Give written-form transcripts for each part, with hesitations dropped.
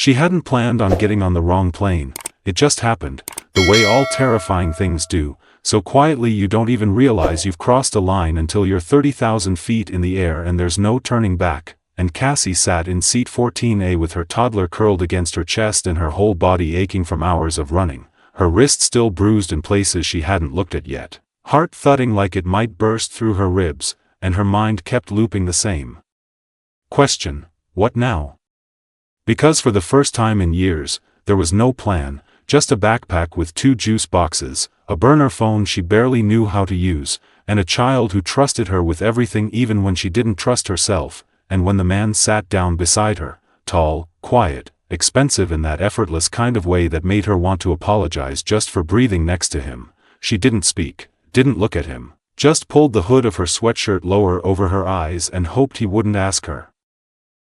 She hadn't planned on getting on the wrong plane, it just happened, the way all terrifying things do, so quietly you don't even realize you've crossed a line until you're 30,000 feet in the air and there's no turning back. And Cassie sat in seat 14A with her toddler curled against her chest and her whole body aching from hours of running, her wrist still bruised in places she hadn't looked at yet, heart thudding like it might burst through her ribs, and her mind kept looping the same question: what now? Because for the first time in years, there was no plan, just a backpack with 2 juice boxes, a burner phone she barely knew how to use, and a child who trusted her with everything even when she didn't trust herself. And when the man sat down beside her, tall, quiet, expensive in that effortless kind of way that made her want to apologize just for breathing next to him, she didn't speak, didn't look at him, just pulled the hood of her sweatshirt lower over her eyes and hoped he wouldn't ask her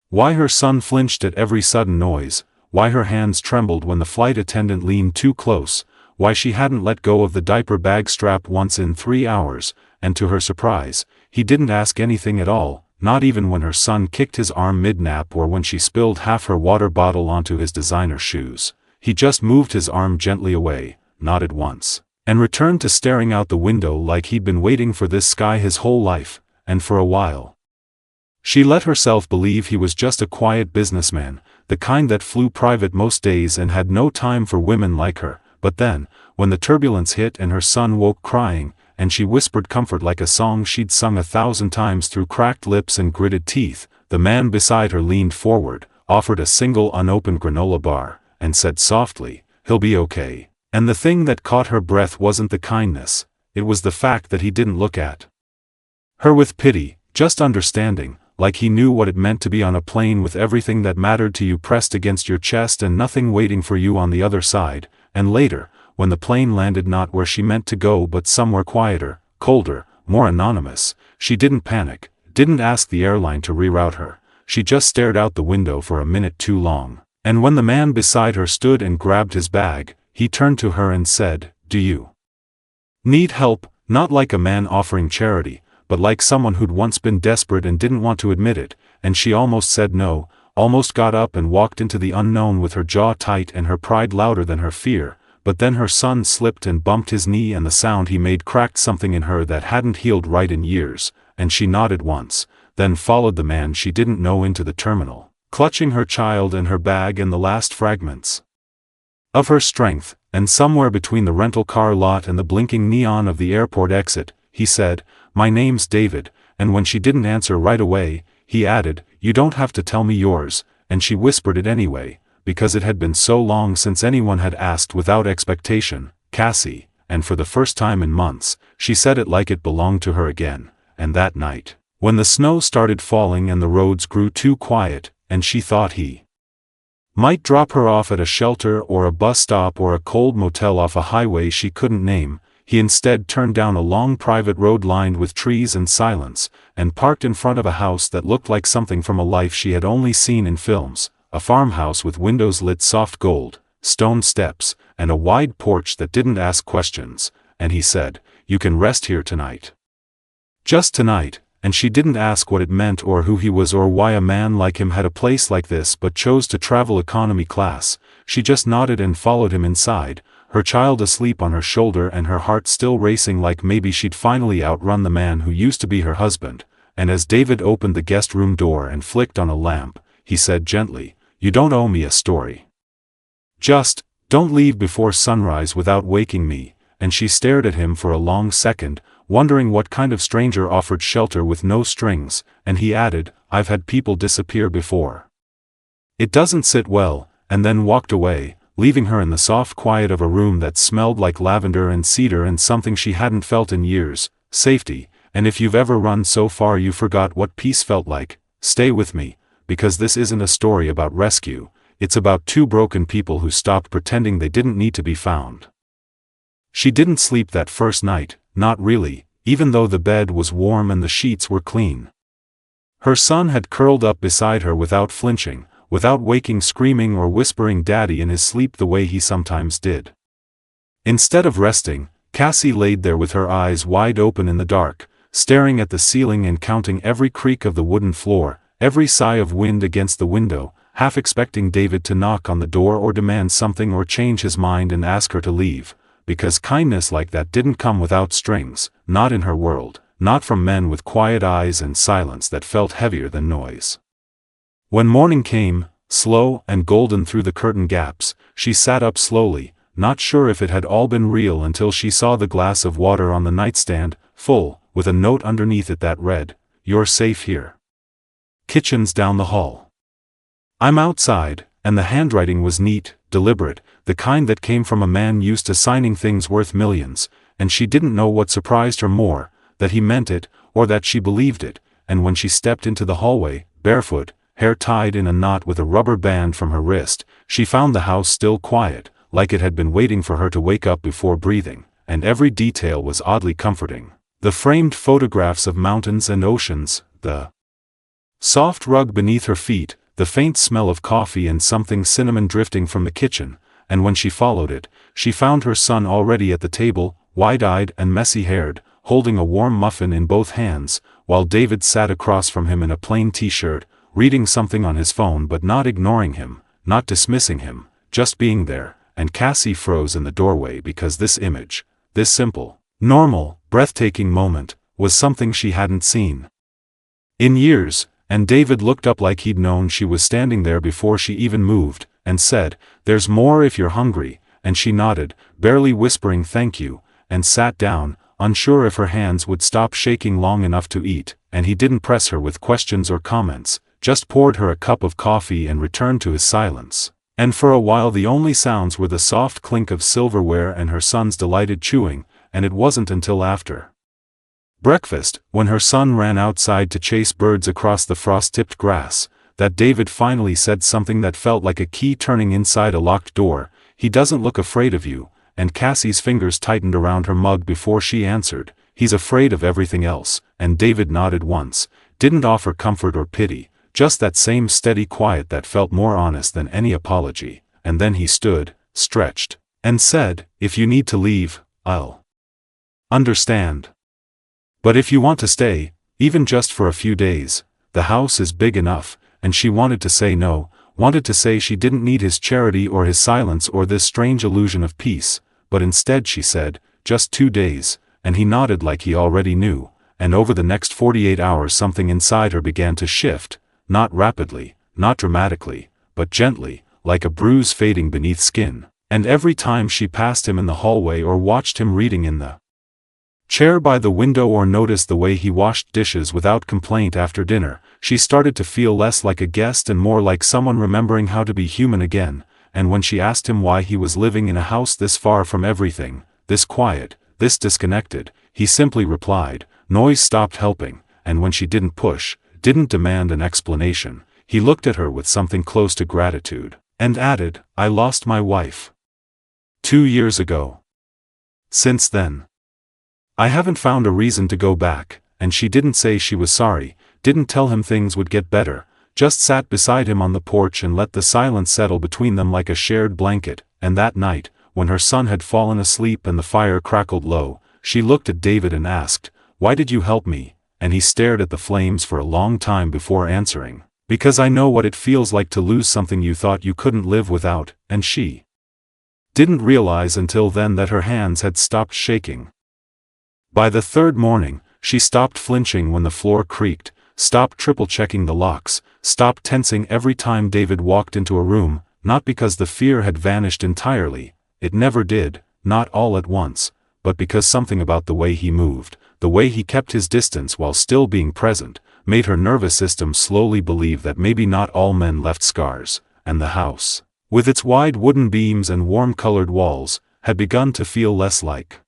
why her son flinched at every sudden noise, why her hands trembled when the flight attendant leaned too close, why she hadn't let go of the diaper bag strap once in 3 hours, and to her surprise, he didn't ask anything at all. Not even when her son kicked his arm mid-nap or when she spilled half her water bottle onto his designer shoes. He just moved his arm gently away, nodded once, and returned to staring out the window like he'd been waiting for this sky his whole life, and for a while. She let herself believe he was just a quiet businessman, the kind that flew private most days and had no time for women like her, but then, when the turbulence hit and her son woke crying, and she whispered comfort like a song she'd sung 1,000 times through cracked lips and gritted teeth, the man beside her leaned forward, offered a single unopened granola bar, and said softly, "He'll be okay." And the thing that caught her breath wasn't the kindness, it was the fact that he didn't look at her with pity, just understanding, like he knew what it meant to be on a plane with everything that mattered to you pressed against your chest and nothing waiting for you on the other side. And later, when the plane landed not where she meant to go but somewhere quieter, colder, more anonymous, she didn't panic, didn't ask the airline to reroute her, she just stared out the window for a minute too long. And when the man beside her stood and grabbed his bag, he turned to her and said, "Do you need help?" Not like a man offering charity, but like someone who'd once been desperate and didn't want to admit it, and she almost said no, almost got up and walked into the unknown with her jaw tight and her pride louder than her fear. But then her son slipped and bumped his knee and the sound he made cracked something in her that hadn't healed right in years, and she nodded once, then followed the man she didn't know into the terminal, clutching her child and her bag and the last fragments of her strength, and somewhere between the rental car lot and the blinking neon of the airport exit, he said, "My name's David," and when she didn't answer right away, he added, "You don't have to tell me yours," and she whispered it anyway, because it had been so long since anyone had asked without expectation, "Cassie," and for the first time in months, she said it like it belonged to her again. And that night, when the snow started falling and the roads grew too quiet, and she thought he might drop her off at a shelter or a bus stop or a cold motel off a highway she couldn't name, he instead turned down a long private road lined with trees and silence, and parked in front of a house that looked like something from a life she had only seen in films. A farmhouse with windows lit soft gold, stone steps, and a wide porch that didn't ask questions, and he said, "You can rest here tonight." Just tonight, and she didn't ask what it meant or who he was or why a man like him had a place like this but chose to travel economy class. She just nodded and followed him inside, her child asleep on her shoulder and her heart still racing like maybe she'd finally outrun the man who used to be her husband. And as David opened the guest room door and flicked on a lamp, he said gently, "You don't owe me a story. Just, don't leave before sunrise without waking me." And she stared at him for a long second, wondering what kind of stranger offered shelter with no strings, and he added, "I've had people disappear before. It doesn't sit well," and then walked away, leaving her in the soft quiet of a room that smelled like lavender and cedar and something she hadn't felt in years, safety. And if you've ever run so far you forgot what peace felt like, stay with me, because this isn't a story about rescue, it's about 2 broken people who stopped pretending they didn't need to be found. She didn't sleep that first night, not really, even though the bed was warm and the sheets were clean. Her son had curled up beside her without flinching, without waking screaming or whispering daddy in his sleep the way he sometimes did. Instead of resting, Cassie laid there with her eyes wide open in the dark, staring at the ceiling and counting every creak of the wooden floor, every sigh of wind against the window, half expecting David to knock on the door or demand something or change his mind and ask her to leave, because kindness like that didn't come without strings, not in her world, not from men with quiet eyes and silence that felt heavier than noise. When morning came, slow and golden through the curtain gaps, she sat up slowly, not sure if it had all been real until she saw the glass of water on the nightstand, full, with a note underneath it that read, "You're safe here. Kitchen's down the hall." "I'm outside," and the handwriting was neat, deliberate, the kind that came from a man used to signing things worth millions, and she didn't know what surprised her more, that he meant it, or that she believed it, and when she stepped into the hallway, barefoot, hair tied in a knot with a rubber band from her wrist, she found the house still quiet, like it had been waiting for her to wake up before breathing, and every detail was oddly comforting. The framed photographs of mountains and oceans, the soft rug beneath her feet, the faint smell of coffee and something cinnamon drifting from the kitchen, and when she followed it, she found her son already at the table, wide-eyed and messy-haired, holding a warm muffin in both hands, while David sat across from him in a plain t-shirt, reading something on his phone but not ignoring him, not dismissing him, just being there, and Cassie froze in the doorway because this image, this simple, normal, breathtaking moment, was something she hadn't seen in years, and David looked up like he'd known she was standing there before she even moved, and said, "There's more if you're hungry," and she nodded, barely whispering thank you, and sat down, unsure if her hands would stop shaking long enough to eat, and he didn't press her with questions or comments, just poured her a cup of coffee and returned to his silence. And for a while the only sounds were the soft clink of silverware and her son's delighted chewing, and it wasn't until after breakfast, when her son ran outside to chase birds across the frost-tipped grass, that David finally said something that felt like a key turning inside a locked door, "He doesn't look afraid of you," and Cassie's fingers tightened around her mug before she answered, "He's afraid of everything else," and David nodded once, didn't offer comfort or pity, just that same steady quiet that felt more honest than any apology, and then he stood, stretched, and said, "If you need to leave, I'll understand. But if you want to stay, even just for a few days, the house is big enough," and she wanted to say no, wanted to say she didn't need his charity or his silence or this strange illusion of peace, but instead she said, "Just 2 days," and he nodded like he already knew, and over the next 48 hours something inside her began to shift, not rapidly, not dramatically, but gently, like a bruise fading beneath skin, and every time she passed him in the hallway or watched him reading in the chair by the window or noticed the way he washed dishes without complaint after dinner, she started to feel less like a guest and more like someone remembering how to be human again, and when she asked him why he was living in a house this far from everything, this quiet, this disconnected, he simply replied, "Noise stopped helping," and when she didn't push, didn't demand an explanation, he looked at her with something close to gratitude, and added, "I lost my wife 2 years ago. Since then, I haven't found a reason to go back," and she didn't say she was sorry, didn't tell him things would get better, just sat beside him on the porch and let the silence settle between them like a shared blanket, and that night, when her son had fallen asleep and the fire crackled low, she looked at David and asked, "Why did you help me?" and he stared at the flames for a long time before answering, "Because I know what it feels like to lose something you thought you couldn't live without," and she didn't realize until then that her hands had stopped shaking. By the third morning, she stopped flinching when the floor creaked, stopped triple-checking the locks, stopped tensing every time David walked into a room, not because the fear had vanished entirely, it never did, not all at once, but because something about the way he moved, the way he kept his distance while still being present, made her nervous system slowly believe that maybe not all men left scars, and the house, with its wide wooden beams and warm-colored walls, had begun to feel less like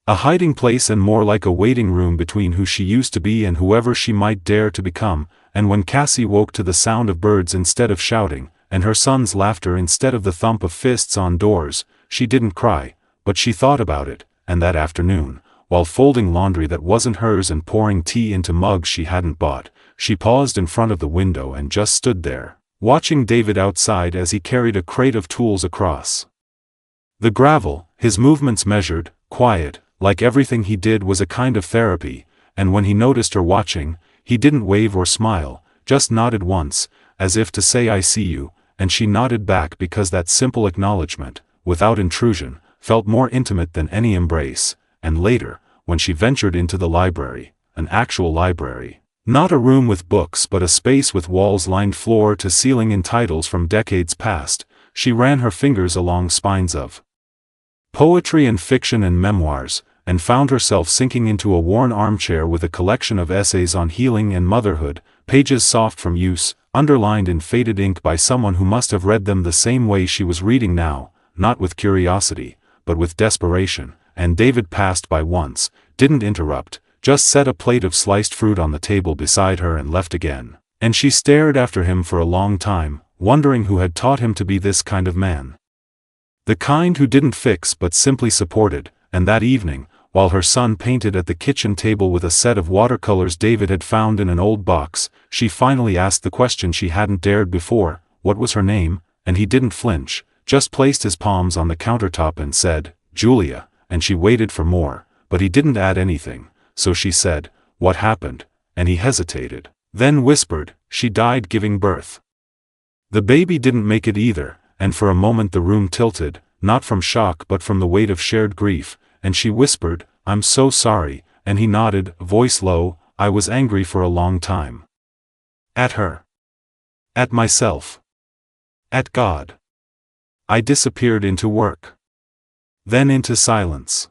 a hiding place and more like a waiting room between who she used to be and whoever she might dare to become, and when Cassie woke to the sound of birds instead of shouting, and her son's laughter instead of the thump of fists on doors, she didn't cry, but she thought about it, and that afternoon, while folding laundry that wasn't hers and pouring tea into mugs she hadn't bought, she paused in front of the window and just stood there, watching David outside as he carried a crate of tools across the gravel, his movements measured, quiet, like everything he did was a kind of therapy, and when he noticed her watching, he didn't wave or smile, just nodded once, as if to say I see you, and she nodded back because that simple acknowledgement, without intrusion, felt more intimate than any embrace. And later, when she ventured into the library, an actual library, not a room with books but a space with walls lined floor to ceiling in titles from decades past, she ran her fingers along spines of poetry and fiction and memoirs, and found herself sinking into a worn armchair with a collection of essays on healing and motherhood, pages soft from use, underlined in faded ink by someone who must have read them the same way she was reading now, not with curiosity, but with desperation. And David passed by once, didn't interrupt, just set a plate of sliced fruit on the table beside her and left again. And she stared after him for a long time, wondering who had taught him to be this kind of man. The kind who didn't fix but simply supported. And that evening, while her son painted at the kitchen table with a set of watercolors David had found in an old box, she finally asked the question she hadn't dared before, what was her name? And he didn't flinch, just placed his palms on the countertop and said, Julia, and she waited for more, but he didn't add anything, so she said, what happened? And he hesitated, then whispered, she died giving birth. The baby didn't make it either, and for a moment the room tilted, not from shock but from the weight of shared grief, and she whispered, I'm so sorry, and he nodded, voice low, I was angry for a long time. At her. At myself. At God. I disappeared into work. Then into silence.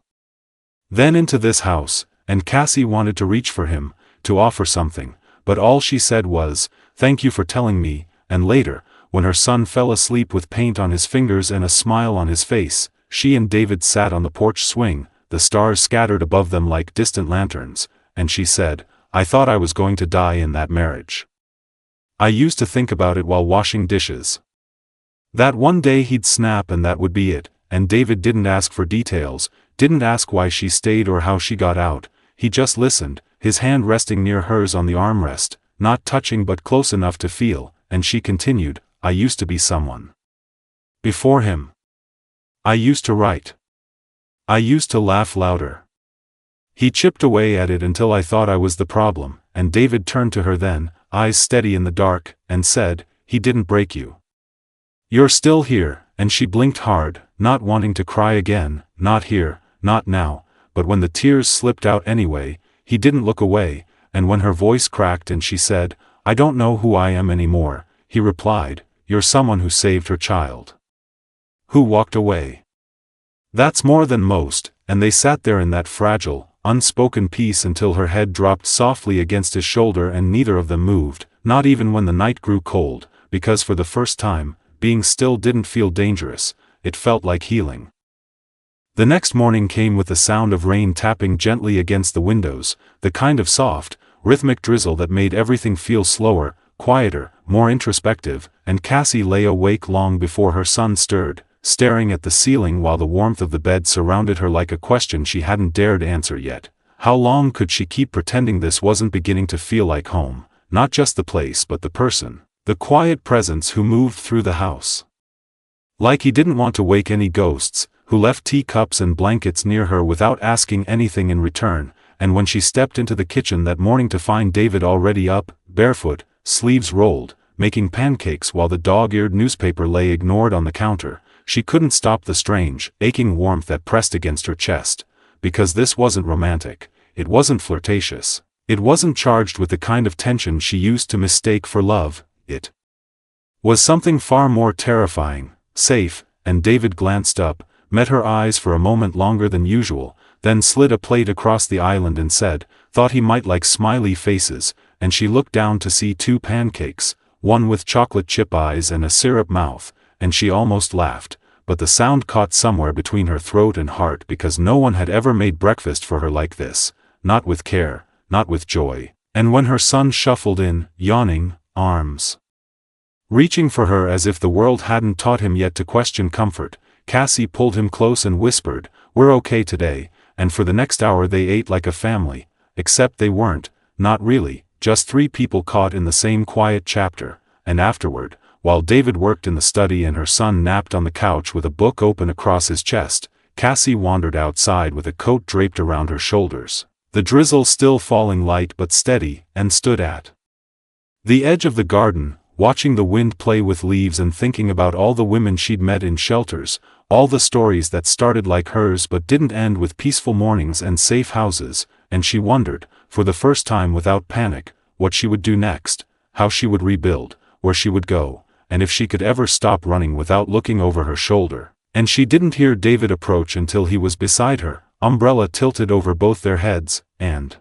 Then into this house, and Cassie wanted to reach for him, to offer something, but all she said was, thank you for telling me, and later, when her son fell asleep with paint on his fingers and a smile on his face, she and David sat on the porch swing, the stars scattered above them like distant lanterns, and she said, I thought I was going to die in that marriage. I used to think about it while washing dishes. That one day he'd snap and that would be it, and David didn't ask for details, didn't ask why she stayed or how she got out, he just listened, his hand resting near hers on the armrest, not touching but close enough to feel, and she continued, I used to be someone. Before him. I used to write. I used to laugh louder. He chipped away at it until I thought I was the problem, and David turned to her then, eyes steady in the dark, and said, he didn't break you. You're still here, and she blinked hard, not wanting to cry again, not here, not now, but when the tears slipped out anyway, he didn't look away, and when her voice cracked and she said, I don't know who I am anymore, he replied, you're someone who saved her child. Who walked away. That's more than most, and they sat there in that fragile, unspoken peace until her head dropped softly against his shoulder and neither of them moved, not even when the night grew cold, because for the first time, being still didn't feel dangerous, it felt like healing. The next morning came with the sound of rain tapping gently against the windows, the kind of soft, rhythmic drizzle that made everything feel slower, quieter, more introspective, and Cassie lay awake long before her son stirred, staring at the ceiling while the warmth of the bed surrounded her like a question she hadn't dared answer yet. How long could she keep pretending this wasn't beginning to feel like home, not just the place but the person, the quiet presence who moved through the house? Like he didn't want to wake any ghosts, who left teacups and blankets near her without asking anything in return, and when she stepped into the kitchen that morning to find David already up, barefoot, sleeves rolled, making pancakes while the dog-eared newspaper lay ignored on the counter, she couldn't stop the strange, aching warmth that pressed against her chest, because this wasn't romantic, it wasn't flirtatious, it wasn't charged with the kind of tension she used to mistake for love, it was something far more terrifying, safe, and David glanced up, met her eyes for a moment longer than usual, then slid a plate across the island and said, thought he might like smiley faces, and she looked down to see 2 pancakes, one with chocolate chip eyes and a syrup mouth, and she almost laughed, but the sound caught somewhere between her throat and heart because no one had ever made breakfast for her like this, not with care, not with joy, and when her son shuffled in, yawning, arms reaching for her as if the world hadn't taught him yet to question comfort, Cassie pulled him close and whispered, we're okay today, and for the next hour they ate like a family, except they weren't, not really, just 3 people caught in the same quiet chapter, and afterward, while David worked in the study and her son napped on the couch with a book open across his chest, Cassie wandered outside with a coat draped around her shoulders, the drizzle still falling light but steady, and stood at the edge of the garden, watching the wind play with leaves and thinking about all the women she'd met in shelters, all the stories that started like hers but didn't end with peaceful mornings and safe houses, and she wondered, for the first time without panic, what she would do next, how she would rebuild, where she would go, and if she could ever stop running without looking over her shoulder. And she didn't hear David approach until he was beside her, umbrella tilted over both their heads, and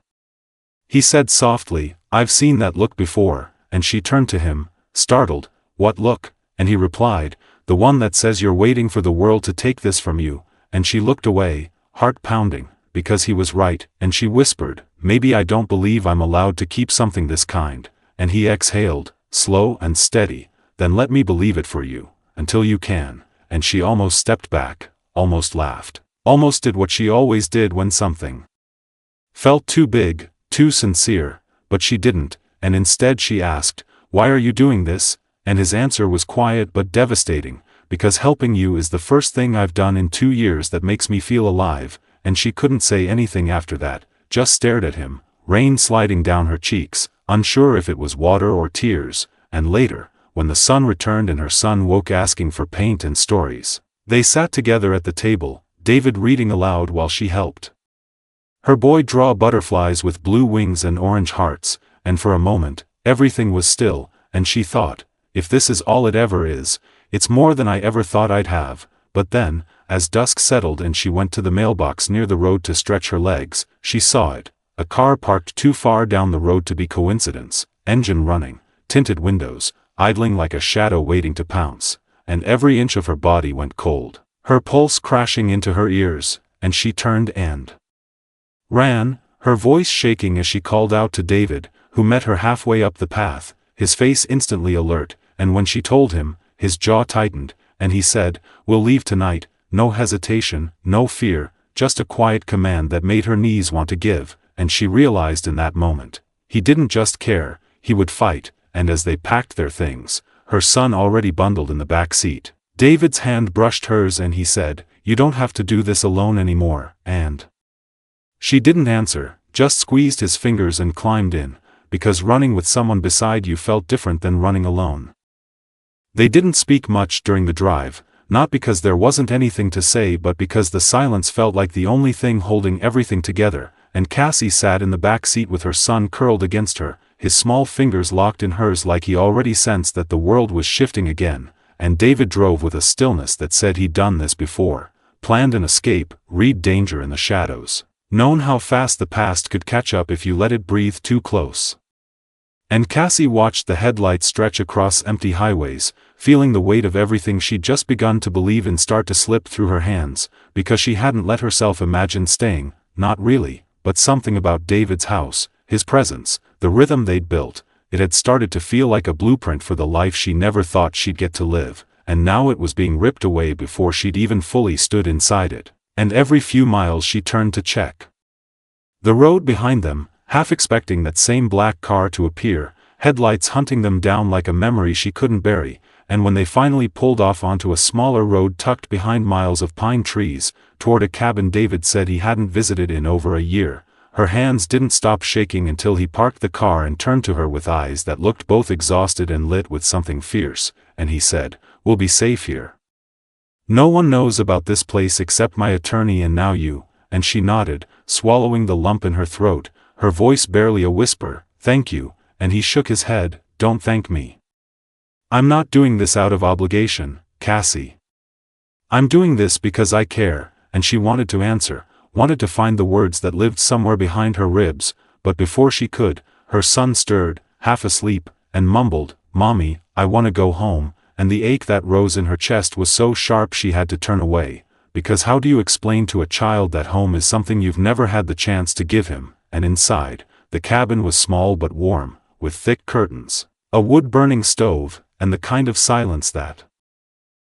he said softly, "I've seen that look before," and she turned to him, startled. "What look?" And he replied, "The one that says you're waiting for the world to take this from you." And she looked away, heart pounding, because he was right, and she whispered, "Maybe I don't believe I'm allowed to keep something this kind." And he exhaled, slow and steady, "Then let me believe it for you, until you can." And she almost stepped back, almost laughed, almost did what she always did when something felt too big, too sincere, but she didn't, and instead she asked, "Why are you doing this?" And his answer was quiet but devastating, "Because helping you is the first thing I've done in 2 years that makes me feel alive." And she couldn't say anything after that, just stared at him, rain sliding down her cheeks, unsure if it was water or tears. And later, when the sun returned and her son woke asking for paint and stories, they sat together at the table, David reading aloud while she helped her boy draw butterflies with blue wings and orange hearts, and for a moment, everything was still, and she thought, if this is all it ever is, it's more than I ever thought I'd have. But then, as dusk settled and she went to the mailbox near the road to stretch her legs, she saw it, a car parked too far down the road to be coincidence, engine running, tinted windows, idling like a shadow waiting to pounce, and every inch of her body went cold, her pulse crashing into her ears, and she turned and ran, her voice shaking as she called out to David, who met her halfway up the path, his face instantly alert. And when she told him, his jaw tightened, and he said, "We'll leave tonight." No hesitation, no fear, just a quiet command that made her knees want to give, and she realized in that moment, he didn't just care, he would fight. And as they packed their things, her son already bundled in the back seat, David's hand brushed hers and he said, "You don't have to do this alone anymore." And she didn't answer, just squeezed his fingers and climbed in, because running with someone beside you felt different than running alone. They didn't speak much during the drive, not because there wasn't anything to say but because the silence felt like the only thing holding everything together. And Cassie sat in the back seat with her son curled against her, his small fingers locked in hers like he already sensed that the world was shifting again. And David drove with a stillness that said he'd done this before, planned an escape, read danger in the shadows, known how fast the past could catch up if you let it breathe too close. And Cassie watched the headlights stretch across empty highways, feeling the weight of everything she'd just begun to believe in start to slip through her hands, because she hadn't let herself imagine staying, not really, but something about David's house, his presence, the rhythm they'd built, it had started to feel like a blueprint for the life she never thought she'd get to live, and now it was being ripped away before she'd even fully stood inside it. And every few miles she turned to check the road behind them, half expecting that same black car to appear, headlights hunting them down like a memory she couldn't bury. And when they finally pulled off onto a smaller road tucked behind miles of pine trees, toward a cabin David said he hadn't visited in over a year, her hands didn't stop shaking until he parked the car and turned to her with eyes that looked both exhausted and lit with something fierce, and he said, "We'll be safe here. No one knows about this place except my attorney and now you." And she nodded, swallowing the lump in her throat, her voice barely a whisper, "Thank you." And he shook his head, "Don't thank me. I'm not doing this out of obligation, Cassie. I'm doing this because I care." And she wanted to answer, wanted to find the words that lived somewhere behind her ribs, but before she could, her son stirred, half asleep, and mumbled, "Mommy, I want to go home." And the ache that rose in her chest was so sharp she had to turn away, because how do you explain to a child that home is something you've never had the chance to give him? And inside, the cabin was small but warm, with thick curtains, a wood-burning stove, and the kind of silence that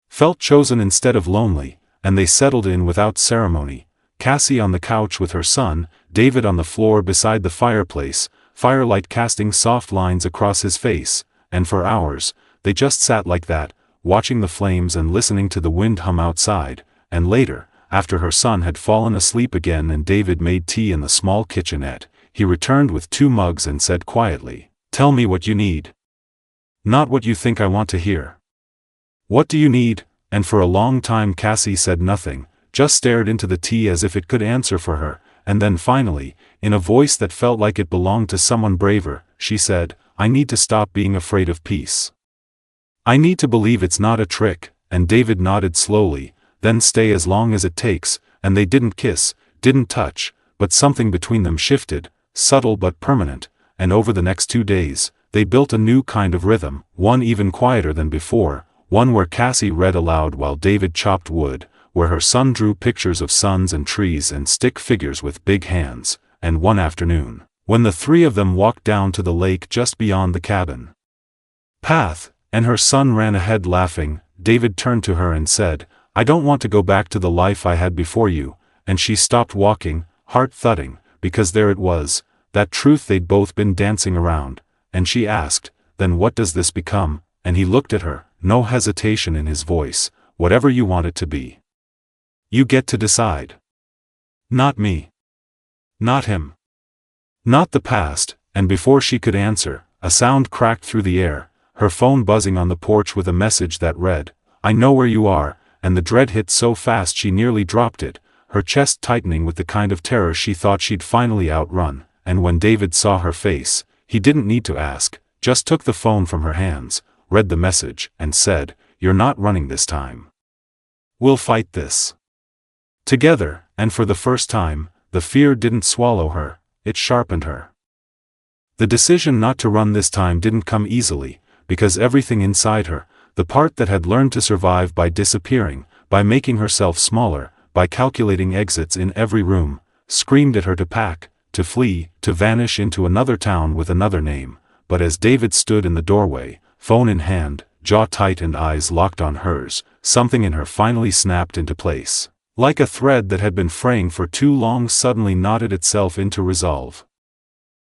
felt chosen instead of lonely. And they settled in without ceremony, Cassie on the couch with her son, David on the floor beside the fireplace, firelight casting soft lines across his face, and for hours, they just sat like that, watching the flames and listening to the wind hum outside. And later, after her son had fallen asleep again and David made tea in the small kitchenette, he returned with 2 mugs and said quietly, "Tell me what you need." Not what you think I want to hear. What do you need? And for a long time Cassie said nothing, just stared into the tea as if it could answer for her, and then finally, in a voice that felt like it belonged to someone braver, she said, I need to stop being afraid of peace. I need to believe it's not a trick, and David nodded slowly, then stay as long as it takes, and they didn't kiss, didn't touch, but something between them shifted, subtle but permanent, and over the next 2 days, they built a new kind of rhythm, one even quieter than before, one where Cassie read aloud while David chopped wood, where her son drew pictures of suns and trees and stick figures with big hands, and one afternoon, when the three of them walked down to the lake just beyond the cabin path, and her son ran ahead laughing, David turned to her and said, I don't want to go back to the life I had before you, and she stopped walking, heart thudding, because there it was, that truth they'd both been dancing around, and she asked, then what does this become? And he looked at her, no hesitation in his voice, whatever you want it to be. You get to decide. Not me. Not him. Not the past, and before she could answer, a sound cracked through the air, her phone buzzing on the porch with a message that read, I know where you are, and the dread hit so fast she nearly dropped it, her chest tightening with the kind of terror she thought she'd finally outrun, and when David saw her face, he didn't need to ask, just took the phone from her hands, read the message, and said, You're not running this time. We'll fight this together, and for the first time, the fear didn't swallow her, it sharpened her. The decision not to run this time didn't come easily, because everything inside her, the part that had learned to survive by disappearing, by making herself smaller, by calculating exits in every room, screamed at her to pack, to flee, to vanish into another town with another name. But as David stood in the doorway, phone in hand, jaw tight and eyes locked on hers, something in her finally snapped into place. Like a thread that had been fraying for too long suddenly knotted itself into resolve.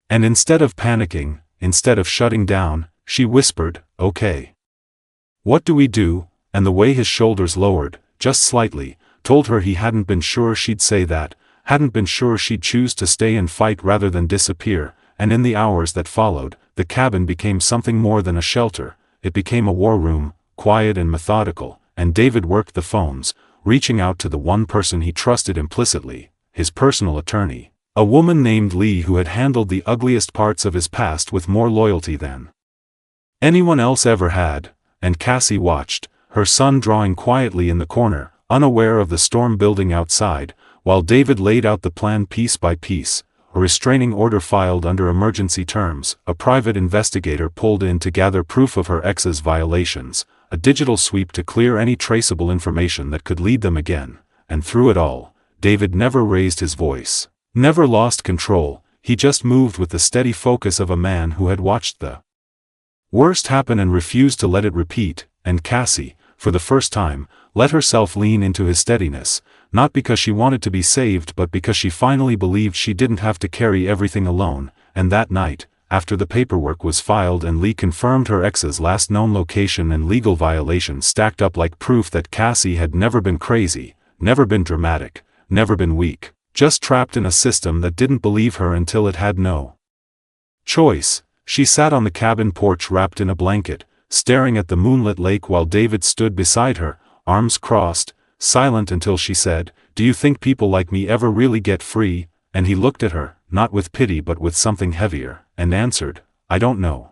And instead of panicking, instead of shutting down, she whispered, Okay. What do we do? And the way his shoulders lowered, just slightly, told her he hadn't been sure she'd say that, hadn't been sure she'd choose to stay and fight rather than disappear, and in the hours that followed, the cabin became something more than a shelter, it became a war room, quiet and methodical, and David worked the phones, reaching out to the one person he trusted implicitly, his personal attorney, a woman named Lee who had handled the ugliest parts of his past with more loyalty than anyone else ever had, and Cassie watched, her son drawing quietly in the corner, unaware of the storm building outside, while David laid out the plan piece by piece, a restraining order filed under emergency terms, a private investigator pulled in to gather proof of her ex's violations, a digital sweep to clear any traceable information that could lead them again, and through it all, David never raised his voice, never lost control, he just moved with the steady focus of a man who had watched the worst happen and refused to let it repeat, and Cassie, for the first time, let herself lean into his steadiness, not because she wanted to be saved but because she finally believed she didn't have to carry everything alone, and that night, after the paperwork was filed and Lee confirmed her ex's last known location and legal violations stacked up like proof that Cassie had never been crazy, never been dramatic, never been weak, just trapped in a system that didn't believe her until it had no choice, she sat on the cabin porch wrapped in a blanket, staring at the moonlit lake while David stood beside her, arms crossed, silent until she said, Do you think people like me ever really get free? And he looked at her, not with pity but with something heavier, and answered, I don't know.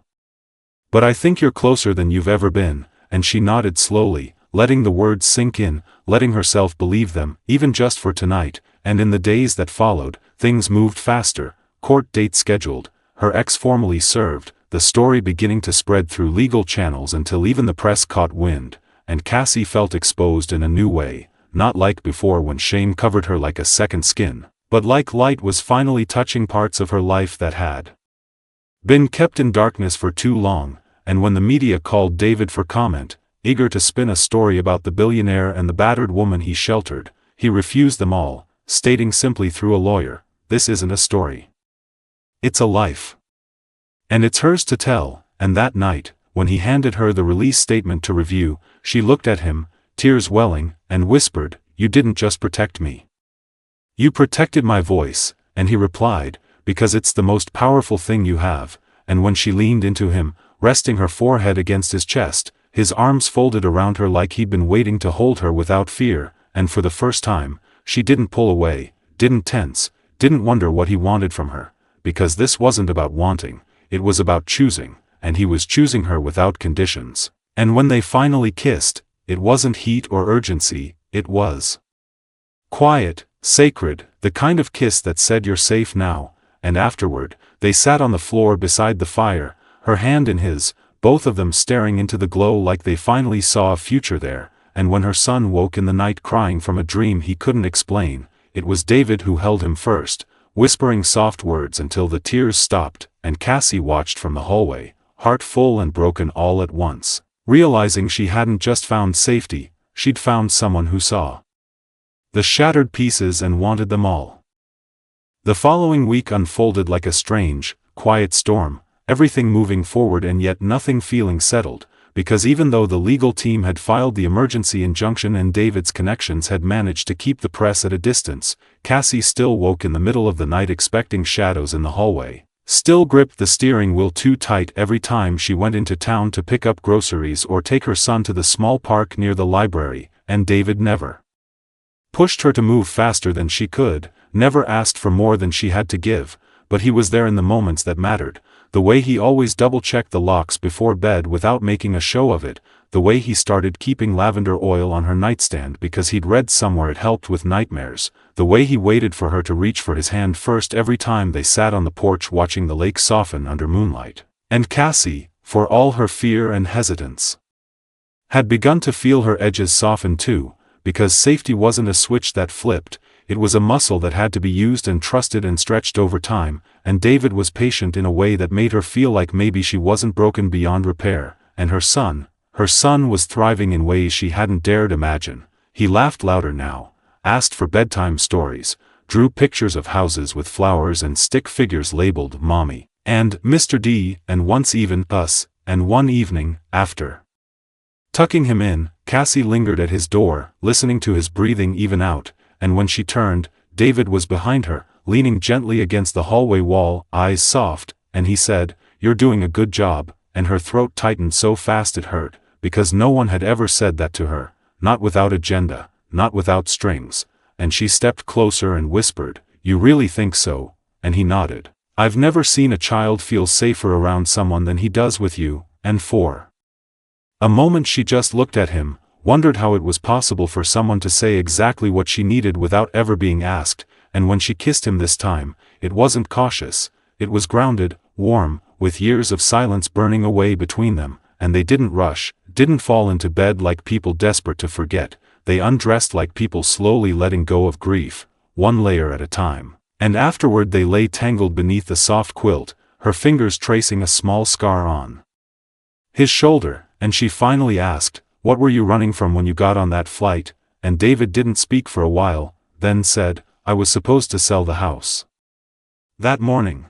But I think you're closer than you've ever been, and she nodded slowly, letting the words sink in, letting herself believe them, even just for tonight, and in the days that followed, things moved faster, court date scheduled, her ex formally served, the story beginning to spread through legal channels until even the press caught wind, and Cassie felt exposed in a new way, not like before when shame covered her like a second skin, but like light was finally touching parts of her life that had been kept in darkness for too long, and when the media called David for comment, eager to spin a story about the billionaire and the battered woman he sheltered, he refused them all, stating simply through a lawyer, This isn't a story. It's a life. And it's hers to tell, and that night, when he handed her the release statement to review, she looked at him, tears welling, and whispered, You didn't just protect me. You protected my voice, and he replied, Because it's the most powerful thing you have, and when she leaned into him, resting her forehead against his chest, his arms folded around her like he'd been waiting to hold her without fear, and for the first time, she didn't pull away, didn't tense, didn't wonder what he wanted from her, because this wasn't about wanting, it was about choosing, and he was choosing her without conditions. And when they finally kissed, it wasn't heat or urgency, it was quiet, sacred, the kind of kiss that said you're safe now. And afterward, they sat on the floor beside the fire, her hand in his, both of them staring into the glow like they finally saw a future there. And when her son woke in the night crying from a dream he couldn't explain, it was David who held him first, whispering soft words until the tears stopped, and Cassie watched from the hallway, heart full and broken all at once, realizing she hadn't just found safety, she'd found someone who saw the shattered pieces and wanted them all. The following week unfolded like a strange, quiet storm, everything moving forward and yet nothing feeling settled, because even though the legal team had filed the emergency injunction and David's connections had managed to keep the press at a distance, Cassie still woke in the middle of the night expecting shadows in the hallway, still gripped the steering wheel too tight every time she went into town to pick up groceries or take her son to the small park near the library, and David never pushed her to move faster than she could, never asked for more than she had to give, but he was there in the moments that mattered, the way he always double-checked the locks before bed without making a show of it, the way he started keeping lavender oil on her nightstand because he'd read somewhere it helped with nightmares, the way he waited for her to reach for his hand first every time they sat on the porch watching the lake soften under moonlight. And Cassie, for all her fear and hesitance, had begun to feel her edges soften too, because safety wasn't a switch that flipped, it was a muscle that had to be used and trusted and stretched over time, and David was patient in a way that made her feel like maybe she wasn't broken beyond repair, and her son was thriving in ways she hadn't dared imagine. He laughed louder now, asked for bedtime stories, drew pictures of houses with flowers and stick figures labeled Mommy, and Mr. D, and once even us, and one evening, after tucking him in, Cassie lingered at his door, listening to his breathing even out, and when she turned, David was behind her, leaning gently against the hallway wall, eyes soft, and he said, "You're doing a good job," and her throat tightened so fast it hurt, because no one had ever said that to her, not without agenda, not without strings, and she stepped closer and whispered, "You really think so?" And he nodded. "I've never seen a child feel safer around someone than he does with you," and for a moment she just looked at him, wondered how it was possible for someone to say exactly what she needed without ever being asked, and when she kissed him this time, it wasn't cautious, it was grounded, warm, with years of silence burning away between them, and they didn't rush, didn't fall into bed like people desperate to forget, they undressed like people slowly letting go of grief, one layer at a time, and afterward they lay tangled beneath the soft quilt, her fingers tracing a small scar on his shoulder, and she finally asked, "What were you running from when you got on that flight?" And David didn't speak for a while, then said, "I was supposed to sell the house that morning.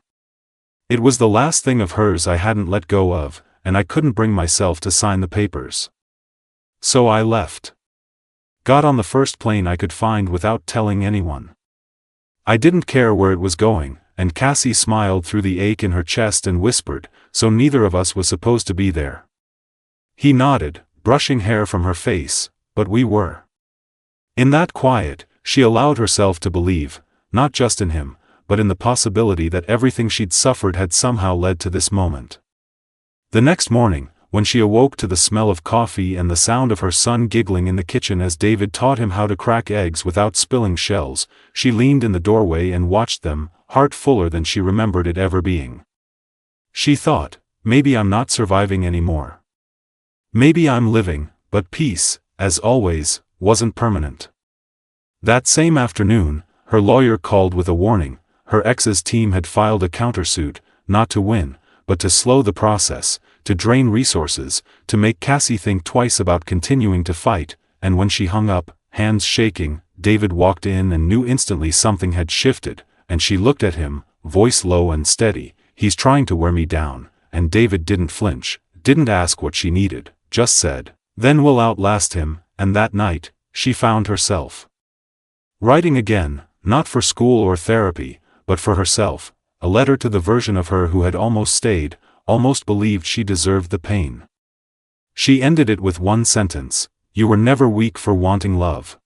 It was the last thing of hers I hadn't let go of, and I couldn't bring myself to sign the papers. So I left. Got on the first plane I could find without telling anyone. I didn't care where it was going," and Cassie smiled through the ache in her chest and whispered, "So neither of us was supposed to be there." He nodded, brushing hair from her face, "But we were." In that quiet, she allowed herself to believe, not just in him, but in the possibility that everything she'd suffered had somehow led to this moment. The next morning, when she awoke to the smell of coffee and the sound of her son giggling in the kitchen as David taught him how to crack eggs without spilling shells, she leaned in the doorway and watched them, heart fuller than she remembered it ever being. She thought, maybe I'm not surviving anymore. Maybe I'm living, but peace, as always, wasn't permanent. That same afternoon, her lawyer called with a warning. Her ex's team had filed a countersuit, not to win, but to slow the process, to drain resources, to make Cassie think twice about continuing to fight, and when she hung up, hands shaking, David walked in and knew instantly something had shifted, and she looked at him, voice low and steady, "He's trying to wear me down," and David didn't flinch, didn't ask what she needed, just said, "Then we'll outlast him," and that night, she found herself writing again, not for school or therapy, but for herself, a letter to the version of her who had almost stayed, almost believed she deserved the pain. She ended it with one sentence: "You were never weak for wanting love.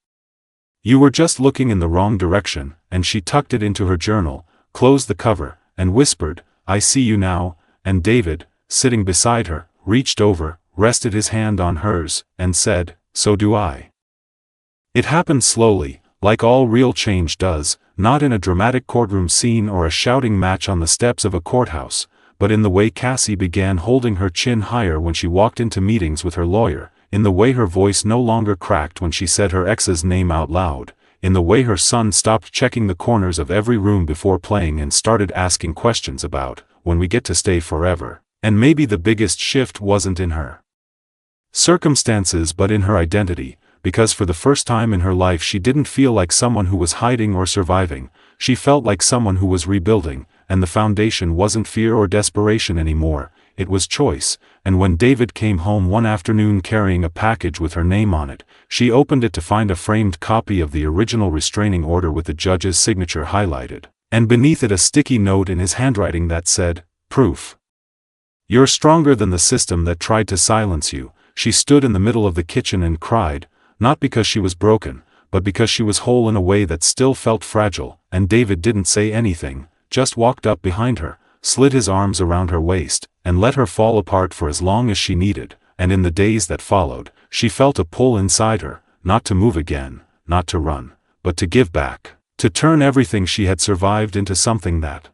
You were just looking in the wrong direction," and she tucked it into her journal, closed the cover, and whispered, "I see you now," and David, sitting beside her, reached over, rested his hand on hers, and said, "So do I." It happened slowly, like all real change does, not in a dramatic courtroom scene or a shouting match on the steps of a courthouse, but in the way Cassie began holding her chin higher when she walked into meetings with her lawyer, in the way her voice no longer cracked when she said her ex's name out loud, in the way her son stopped checking the corners of every room before playing and started asking questions about, when we get to stay forever. And maybe the biggest shift wasn't in her circumstances but in her identity, because for the first time in her life she didn't feel like someone who was hiding or surviving, she felt like someone who was rebuilding, and the foundation wasn't fear or desperation anymore, it was choice. And when David came home one afternoon carrying a package with her name on it, she opened it to find a framed copy of the original restraining order with the judge's signature highlighted, and beneath it a sticky note in his handwriting that said, "Proof. You're stronger than the system that tried to silence you." She stood in the middle of the kitchen and cried, not because she was broken, but because she was whole in a way that still felt fragile, and David didn't say anything, just walked up behind her, slid his arms around her waist, and let her fall apart for as long as she needed, and in the days that followed, she felt a pull inside her, not to move again, not to run, but to give back, to turn everything she had survived into something that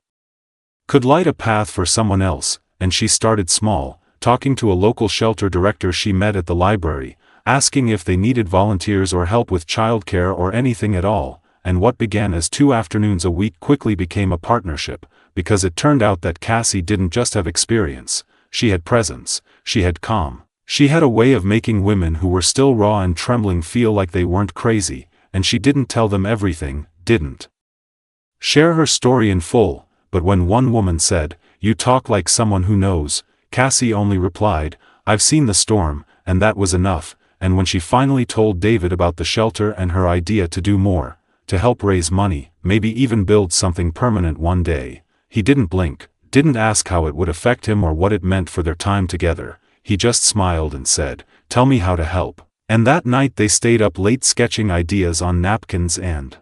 could light a path for someone else. And she started small, talking to a local shelter director she met at the library, asking if they needed volunteers or help with childcare or anything at all, and what began as 2 afternoons a week quickly became a partnership, because it turned out that Cassie didn't just have experience, she had presence, she had calm, she had a way of making women who were still raw and trembling feel like they weren't crazy, and she didn't tell them everything, didn't share her story in full, but when one woman said, "You talk like someone who knows," Cassie only replied, "I've seen the storm," and that was enough. And when she finally told David about the shelter and her idea to do more, to help raise money, maybe even build something permanent one day, he didn't blink, didn't ask how it would affect him or what it meant for their time together, he just smiled and said, "Tell me how to help." And that night they stayed up late sketching ideas on napkins and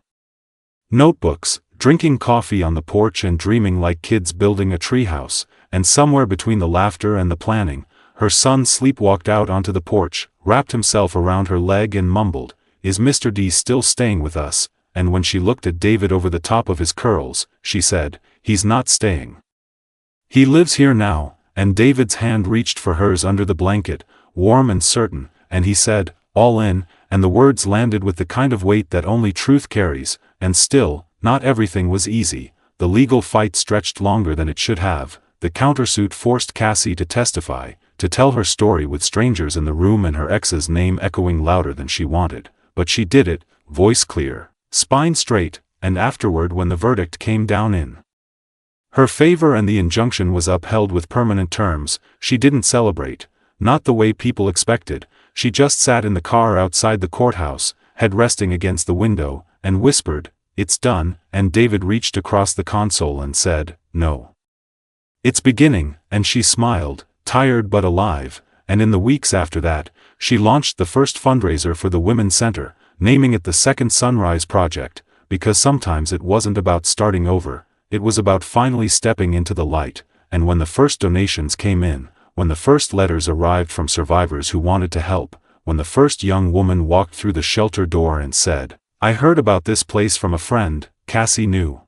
notebooks, drinking coffee on the porch and dreaming like kids building a treehouse, and somewhere between the laughter and the planning, her son sleepwalked out onto the porch, wrapped himself around her leg and mumbled, "Is Mr. D still staying with us?" And when she looked at David over the top of his curls, she said, "He's not staying. He lives here now," and David's hand reached for hers under the blanket, warm and certain, and he said, "All in," and the words landed with the kind of weight that only truth carries, and still, not everything was easy. The legal fight stretched longer than it should have. The countersuit forced Cassie to testify, to tell her story with strangers in the room and her ex's name echoing louder than she wanted. But she did it, voice clear, spine straight, and afterward when the verdict came down in her favor and the injunction was upheld with permanent terms, she didn't celebrate, not the way people expected. She just sat in the car outside the courthouse, head resting against the window, and whispered, "It's done," and David reached across the console and said, "No. It's beginning," and she smiled, tired but alive, and in the weeks after that, she launched the first fundraiser for the Women's Center, naming it the Second Sunrise Project, because sometimes it wasn't about starting over, it was about finally stepping into the light. And when the first donations came in, when the first letters arrived from survivors who wanted to help, when the first young woman walked through the shelter door and said, "I heard about this place from a friend," Cassie knew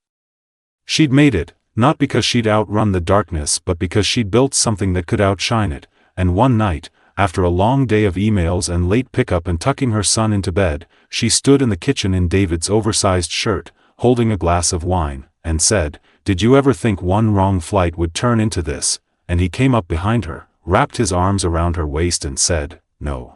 she'd made it, not because she'd outrun the darkness but because she'd built something that could outshine it. And one night, after a long day of emails and late pickup and tucking her son into bed, she stood in the kitchen in David's oversized shirt, holding a glass of wine, and said, "Did you ever think one wrong flight would turn into this?" And he came up behind her, wrapped his arms around her waist and said, "No.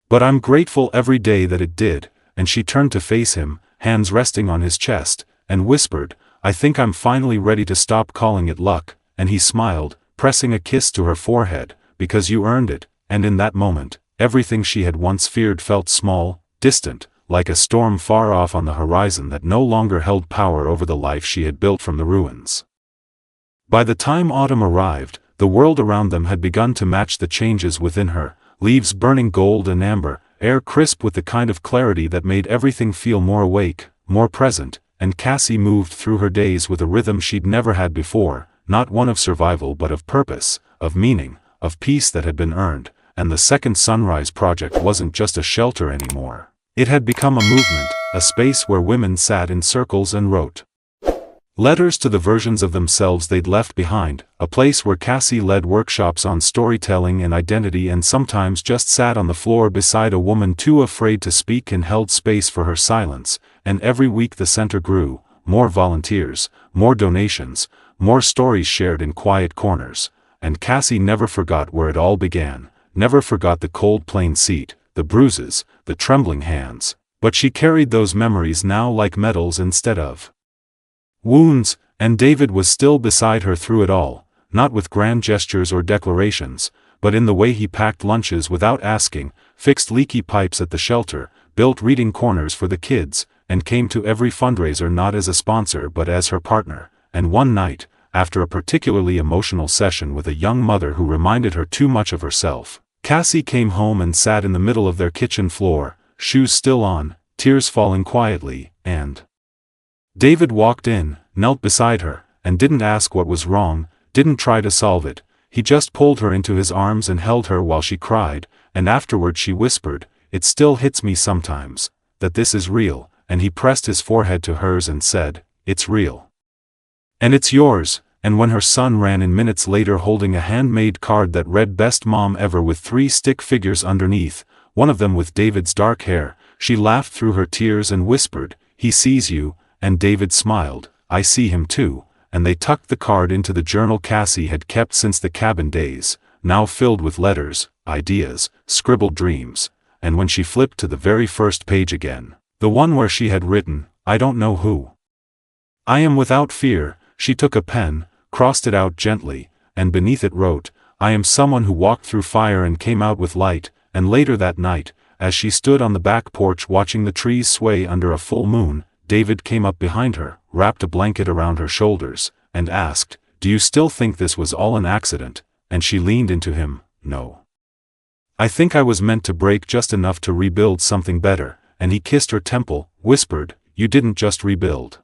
But I'm grateful every day that it did," and she turned to face him, hands resting on his chest, and whispered, "I think I'm finally ready to stop calling it luck," and he smiled, pressing a kiss to her forehead, "Because you earned it." And in that moment, everything she had once feared felt small, distant, like a storm far off on the horizon that no longer held power over the life she had built from the ruins. By the time autumn arrived, The world around them had begun to match the changes within her, leaves burning gold and amber, air crisp with the kind of clarity that made everything feel more awake, more present, and Cassie moved through her days with a rhythm she'd never had before, not one of survival but of purpose, of meaning, of peace that had been earned, and the Second Sunrise Project wasn't just a shelter anymore. It had become a movement, a space where women sat in circles and wrote letters to the versions of themselves they'd left behind, a place where Cassie led workshops on storytelling and identity and sometimes just sat on the floor beside a woman too afraid to speak and held space for her silence, and every week the center grew, more volunteers, more donations, more stories shared in quiet corners, and Cassie never forgot where it all began, never forgot the cold plain seat, the bruises, the trembling hands, but she carried those memories now like medals instead of wounds, and David was still beside her through it all, not with grand gestures or declarations, but in the way he packed lunches without asking, fixed leaky pipes at the shelter, built reading corners for the kids, and came to every fundraiser not as a sponsor but as her partner. And one night, after a particularly emotional session with a young mother who reminded her too much of herself, Cassie came home and sat in the middle of their kitchen floor, shoes still on, tears falling quietly, and David walked in, knelt beside her, and didn't ask what was wrong, didn't try to solve it. He just pulled her into his arms and held her while she cried, and afterward she whispered, "It still hits me sometimes, that this is real," and he pressed his forehead to hers and said, "It's real. And it's yours." And when her son ran in minutes later holding a handmade card that read "Best Mom Ever" with 3 stick figures underneath, one of them with David's dark hair, she laughed through her tears and whispered, "He sees you," and David smiled, "I see him too," and they tucked the card into the journal Cassie had kept since the cabin days, now filled with letters, ideas, scribbled dreams, and when she flipped to the very first page again, the one where she had written, "I don't know who I am without fear," she took a pen, crossed it out gently, and beneath it wrote, "I am someone who walked through fire and came out with light," and later that night, as she stood on the back porch watching the trees sway under a full moon, David came up behind her, wrapped a blanket around her shoulders, and asked, "Do you still think this was all an accident?" And she leaned into him, "No. I think I was meant to break just enough to rebuild something better," and he kissed her temple, whispered, "You didn't just rebuild.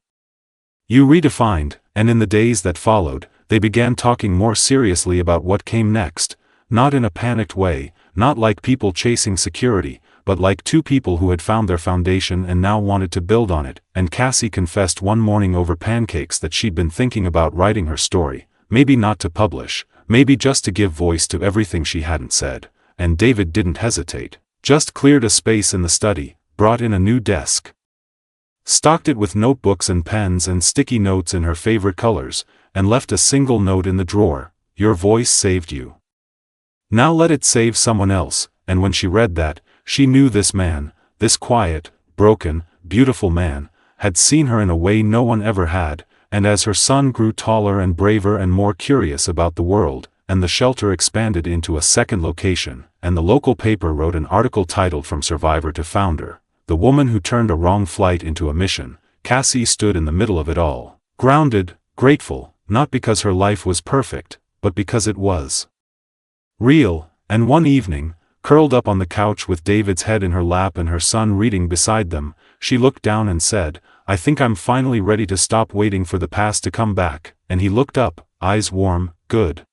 You redefined," and in the days that followed, they began talking more seriously about what came next, not in a panicked way, not like people chasing security, but like two people who had found their foundation and now wanted to build on it. And Cassie confessed one morning over pancakes that she'd been thinking about writing her story, maybe not to publish, maybe just to give voice to everything she hadn't said. And David didn't hesitate, just cleared a space in the study, brought in a new desk, stocked it with notebooks and pens and sticky notes in her favorite colors, and left a single note in the drawer, "Your voice saved you. Now let it save someone else." And when she read that, she knew this man, this quiet, broken, beautiful man, had seen her in a way no one ever had, and as her son grew taller and braver and more curious about the world, and the shelter expanded into a second location, and the local paper wrote an article titled "From Survivor to Founder, The Woman Who Turned a Wrong Flight into a Mission," Cassie stood in the middle of it all, grounded, grateful, not because her life was perfect, but because it was real. And one evening, curled up on the couch with David's head in her lap and her son reading beside them, she looked down and said, "I think I'm finally ready to stop waiting for the past to come back." And he looked up, eyes warm, "Good.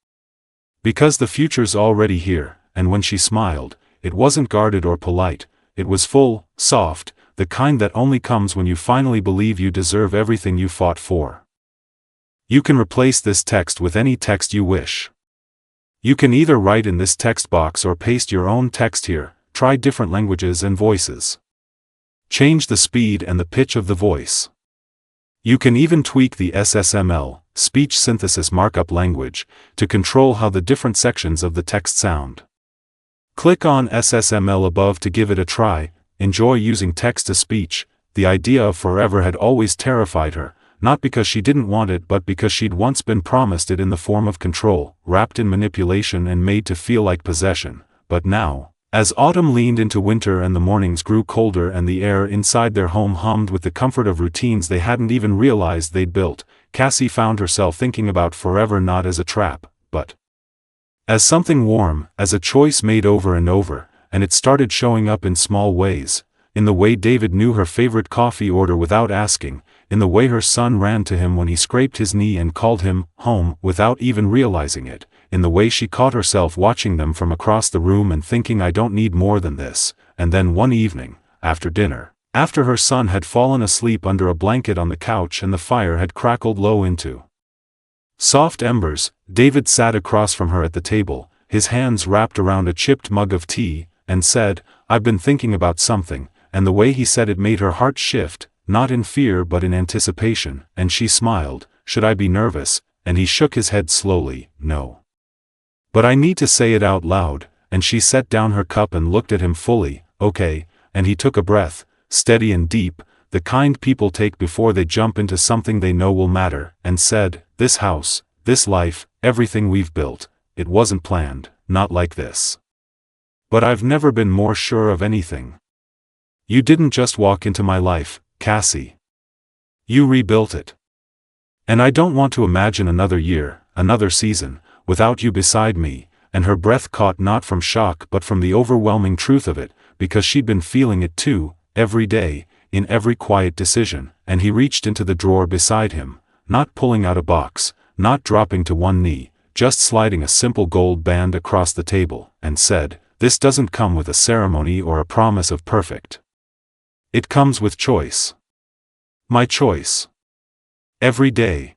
Because the future's already here." And when she smiled, it wasn't guarded or polite, it was full, soft, the kind that only comes when you finally believe you deserve everything you fought for. You can replace this text with any text you wish. You can either write in this text box or paste your own text here. Try different languages and voices. Change the speed and the pitch of the voice. You can even tweak the SSML, speech synthesis markup language, to control how the different sections of the text sound. Click on SSML above to give it a try. Enjoy using text-to-speech. The idea of forever had always terrified her, not because she didn't want it but because she'd once been promised it in the form of control, wrapped in manipulation and made to feel like possession. But now, as autumn leaned into winter and the mornings grew colder and the air inside their home hummed with the comfort of routines they hadn't even realized they'd built, Cassie found herself thinking about forever not as a trap, but As something warm, as a choice made over and over, and it started showing up in small ways. In the way David knew her favorite coffee order without asking, in the way her son ran to him when he scraped his knee and called him home without even realizing it, in the way she caught herself watching them from across the room and thinking I don't need more than this. And then one evening, after dinner, after her son had fallen asleep under a blanket on the couch and the fire had crackled low into soft embers, David sat across from her at the table, his hands wrapped around a chipped mug of tea, and said, "I've been thinking about something," and the way he said it made her heart shift, not in fear but in anticipation, and she smiled. "Should I be nervous?" And he shook his head slowly, "No. But I need to say it out loud," and she set down her cup and looked at him fully. "Okay," and he took a breath, steady and deep, the kind people take before they jump into something they know will matter, and said, "This house, this life, everything we've built, it wasn't planned, not like this. But I've never been more sure of anything. You didn't just walk into my life, Cassie. You rebuilt it. And I don't want to imagine another year, another season, without you beside me," and her breath caught not from shock but from the overwhelming truth of it, because she'd been feeling it too, every day, in every quiet decision, and he reached into the drawer beside him, not pulling out a box, not dropping to one knee, just sliding a simple gold band across the table, and said, "This doesn't come with a ceremony or a promise of perfect. It comes with choice. My choice. Every day.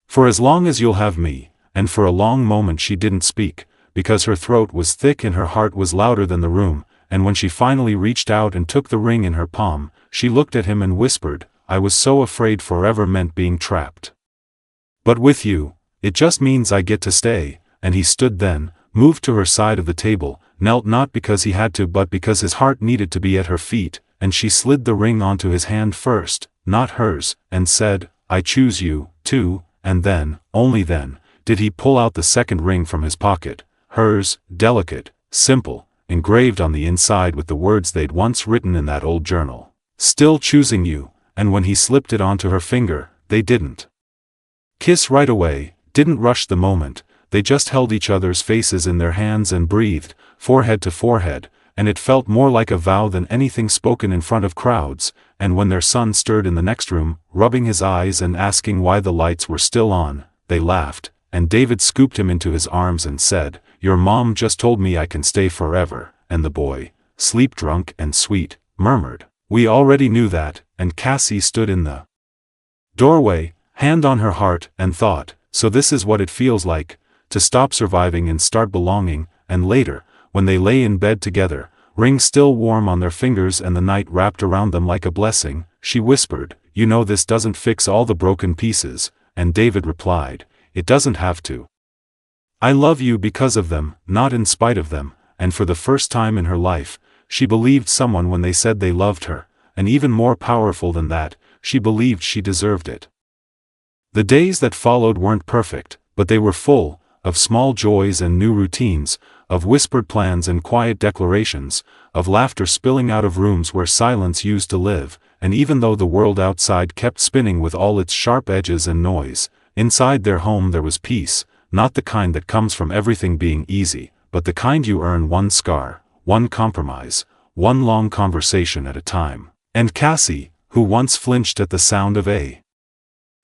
For as long as you'll have me," and for a long moment she didn't speak, because her throat was thick and her heart was louder than the room, and when she finally reached out and took the ring in her palm, she looked at him and whispered, "I was so afraid forever meant being trapped. But with you, it just means I get to stay," and he stood then, moved to her side of the table, knelt not because he had to but because his heart needed to be at her feet, and she slid the ring onto his hand first, not hers, and said, "I choose you, too," and then, only then, did he pull out the second ring from his pocket, hers, delicate, simple, engraved on the inside with the words they'd once written in that old journal. "Still choosing you," and when he slipped it onto her finger, they didn't kiss right away, didn't rush the moment, they just held each other's faces in their hands and breathed, forehead to forehead, and it felt more like a vow than anything spoken in front of crowds, and when their son stirred in the next room, rubbing his eyes and asking why the lights were still on, they laughed, and David scooped him into his arms and said, "Your mom just told me I can stay forever," and the boy, sleep-drunk and sweet, murmured, "We already knew that," and Cassie stood in the doorway, hand on her heart, and thought, so this is what it feels like, to stop surviving and start belonging, and later, when they lay in bed together, rings still warm on their fingers and the night wrapped around them like a blessing, she whispered, "You know this doesn't fix all the broken pieces," and David replied, "It doesn't have to. I love you because of them, not in spite of them," and for the first time in her life, she believed someone when they said they loved her, and even more powerful than that, she believed she deserved it. The days that followed weren't perfect, but they were full, of small joys and new routines, of whispered plans and quiet declarations, of laughter spilling out of rooms where silence used to live, and even though the world outside kept spinning with all its sharp edges and noise, inside their home there was peace, not the kind that comes from everything being easy, but the kind you earn one scar, one compromise, one long conversation at a time. And Cassie, who once flinched at the sound of a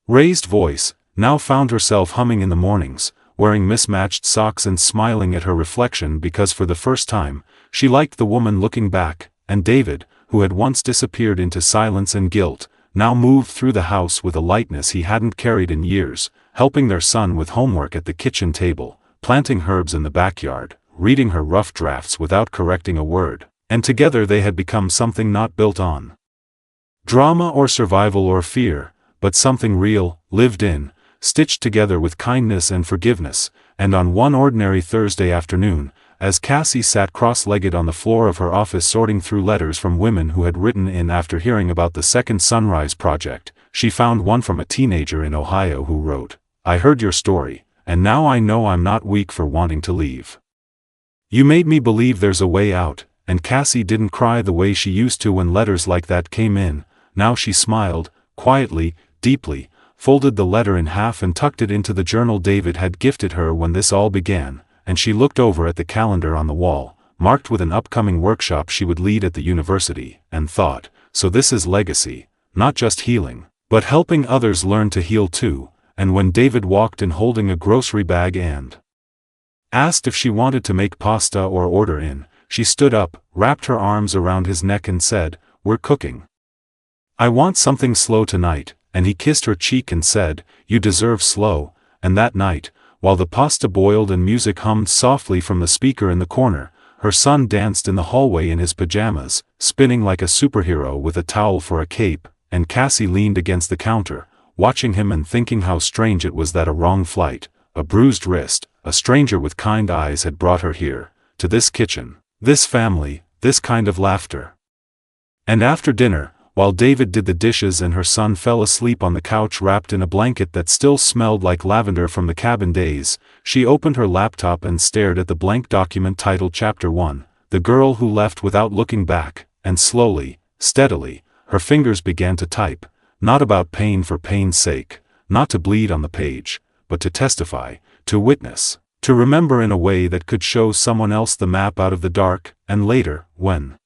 raised voice, now found herself humming in the mornings, wearing mismatched socks and smiling at her reflection because for the first time, she liked the woman looking back, and David, who had once disappeared into silence and guilt, now moved through the house with a lightness he hadn't carried in years, helping their son with homework at the kitchen table, planting herbs in the backyard, reading her rough drafts without correcting a word, and together they had become something not built on drama or survival or fear, but something real, lived in, stitched together with kindness and forgiveness. And on one ordinary Thursday afternoon, as Cassie sat cross-legged on the floor of her office sorting through letters from women who had written in after hearing about the Second Sunrise Project, she found one from a teenager in Ohio who wrote, "I heard your story, and now I know I'm not weak for wanting to leave. You made me believe there's a way out," and Cassie didn't cry the way she used to when letters like that came in. Now she smiled, quietly, deeply, folded the letter in half and tucked it into the journal David had gifted her when this all began, and she looked over at the calendar on the wall, marked with an upcoming workshop she would lead at the university, and thought, so this is legacy, not just healing, but helping others learn to heal too. And when David walked in holding a grocery bag and asked if she wanted to make pasta or order in, she stood up, wrapped her arms around his neck and said, "We're cooking. I want something slow tonight," and he kissed her cheek and said, "You deserve slow." And that night, while the pasta boiled and music hummed softly from the speaker in the corner, her son danced in the hallway in his pajamas, spinning like a superhero with a towel for a cape, and Cassie leaned against the counter, watching him and thinking how strange it was that a wrong flight, a bruised wrist, a stranger with kind eyes had brought her here, to this kitchen, this family, this kind of laughter. And after dinner, while David did the dishes and her son fell asleep on the couch wrapped in a blanket that still smelled like lavender from the cabin days, she opened her laptop and stared at the blank document titled Chapter 1, The Girl Who Left Without Looking Back, and slowly, steadily, her fingers began to type, not about pain for pain's sake, not to bleed on the page, but to testify, to witness, to remember in a way that could show someone else the map out of the dark. And later, when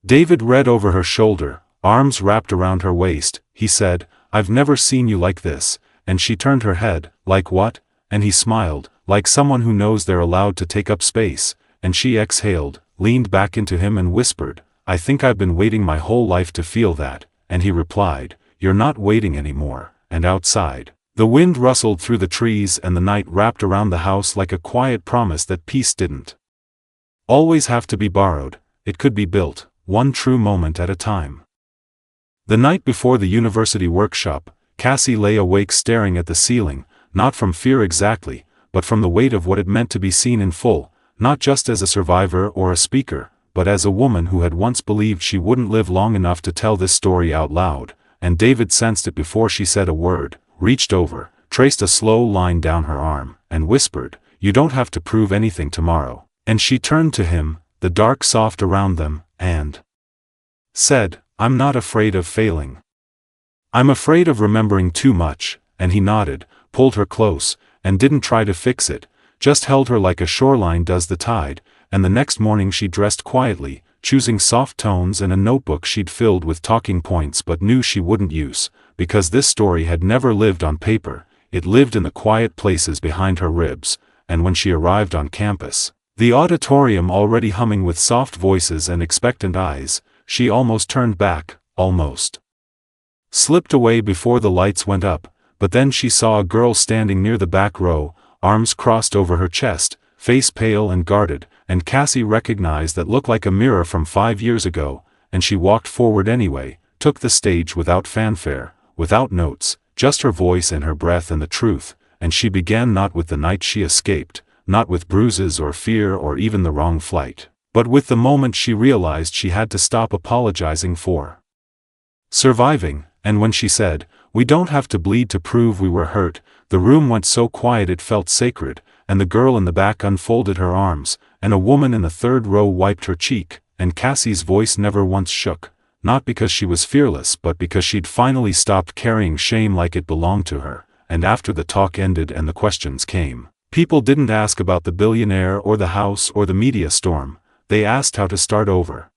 David read over her shoulder, arms wrapped around her waist, he said, "I've never seen you like this," and she turned her head, "Like what?" And he smiled, like someone who knows they're allowed to take up space, and she exhaled, leaned back into him and whispered, "I think I've been waiting my whole life to feel that," and he replied, "You're not waiting anymore." And outside, the wind rustled through the trees and the night wrapped around the house like a quiet promise that peace didn't always have to be borrowed, it could be built, one true moment at a time. The night before the university workshop, Cassie lay awake staring at the ceiling, not from fear exactly, but from the weight of what it meant to be seen in full, not just as a survivor or a speaker, but as a woman who had once believed she wouldn't live long enough to tell this story out loud. And David sensed it before she said a word, reached over, traced a slow line down her arm, and whispered, "You don't have to prove anything tomorrow." And she turned to him, the dark soft around them, and said, "I'm not afraid of failing. I'm afraid of remembering too much." And he nodded, pulled her close, and didn't try to fix it, just held her like a shoreline does the tide. And the next morning she dressed quietly, choosing soft tones and a notebook she'd filled with talking points but knew she wouldn't use, because this story had never lived on paper, it lived in the quiet places behind her ribs. And when she arrived on campus, the auditorium already humming with soft voices and expectant eyes, she almost turned back, almost slipped away before the lights went up, but then she saw a girl standing near the back row, arms crossed over her chest, face pale and guarded, and Cassie recognized that look like a mirror from 5 years ago, and she walked forward anyway, took the stage without fanfare, without notes, just her voice and her breath and the truth, and she began not with the night she escaped, not with bruises or fear or even the wrong flight, but with the moment she realized she had to stop apologizing for surviving. And when she said, "We don't have to bleed to prove we were hurt," the room went so quiet it felt sacred, and the girl in the back unfolded her arms, and a woman in the third row wiped her cheek, and Cassie's voice never once shook, not because she was fearless but because she'd finally stopped carrying shame like it belonged to her. And after the talk ended and the questions came, people didn't ask about the billionaire or the house or the media storm, they asked how to start over.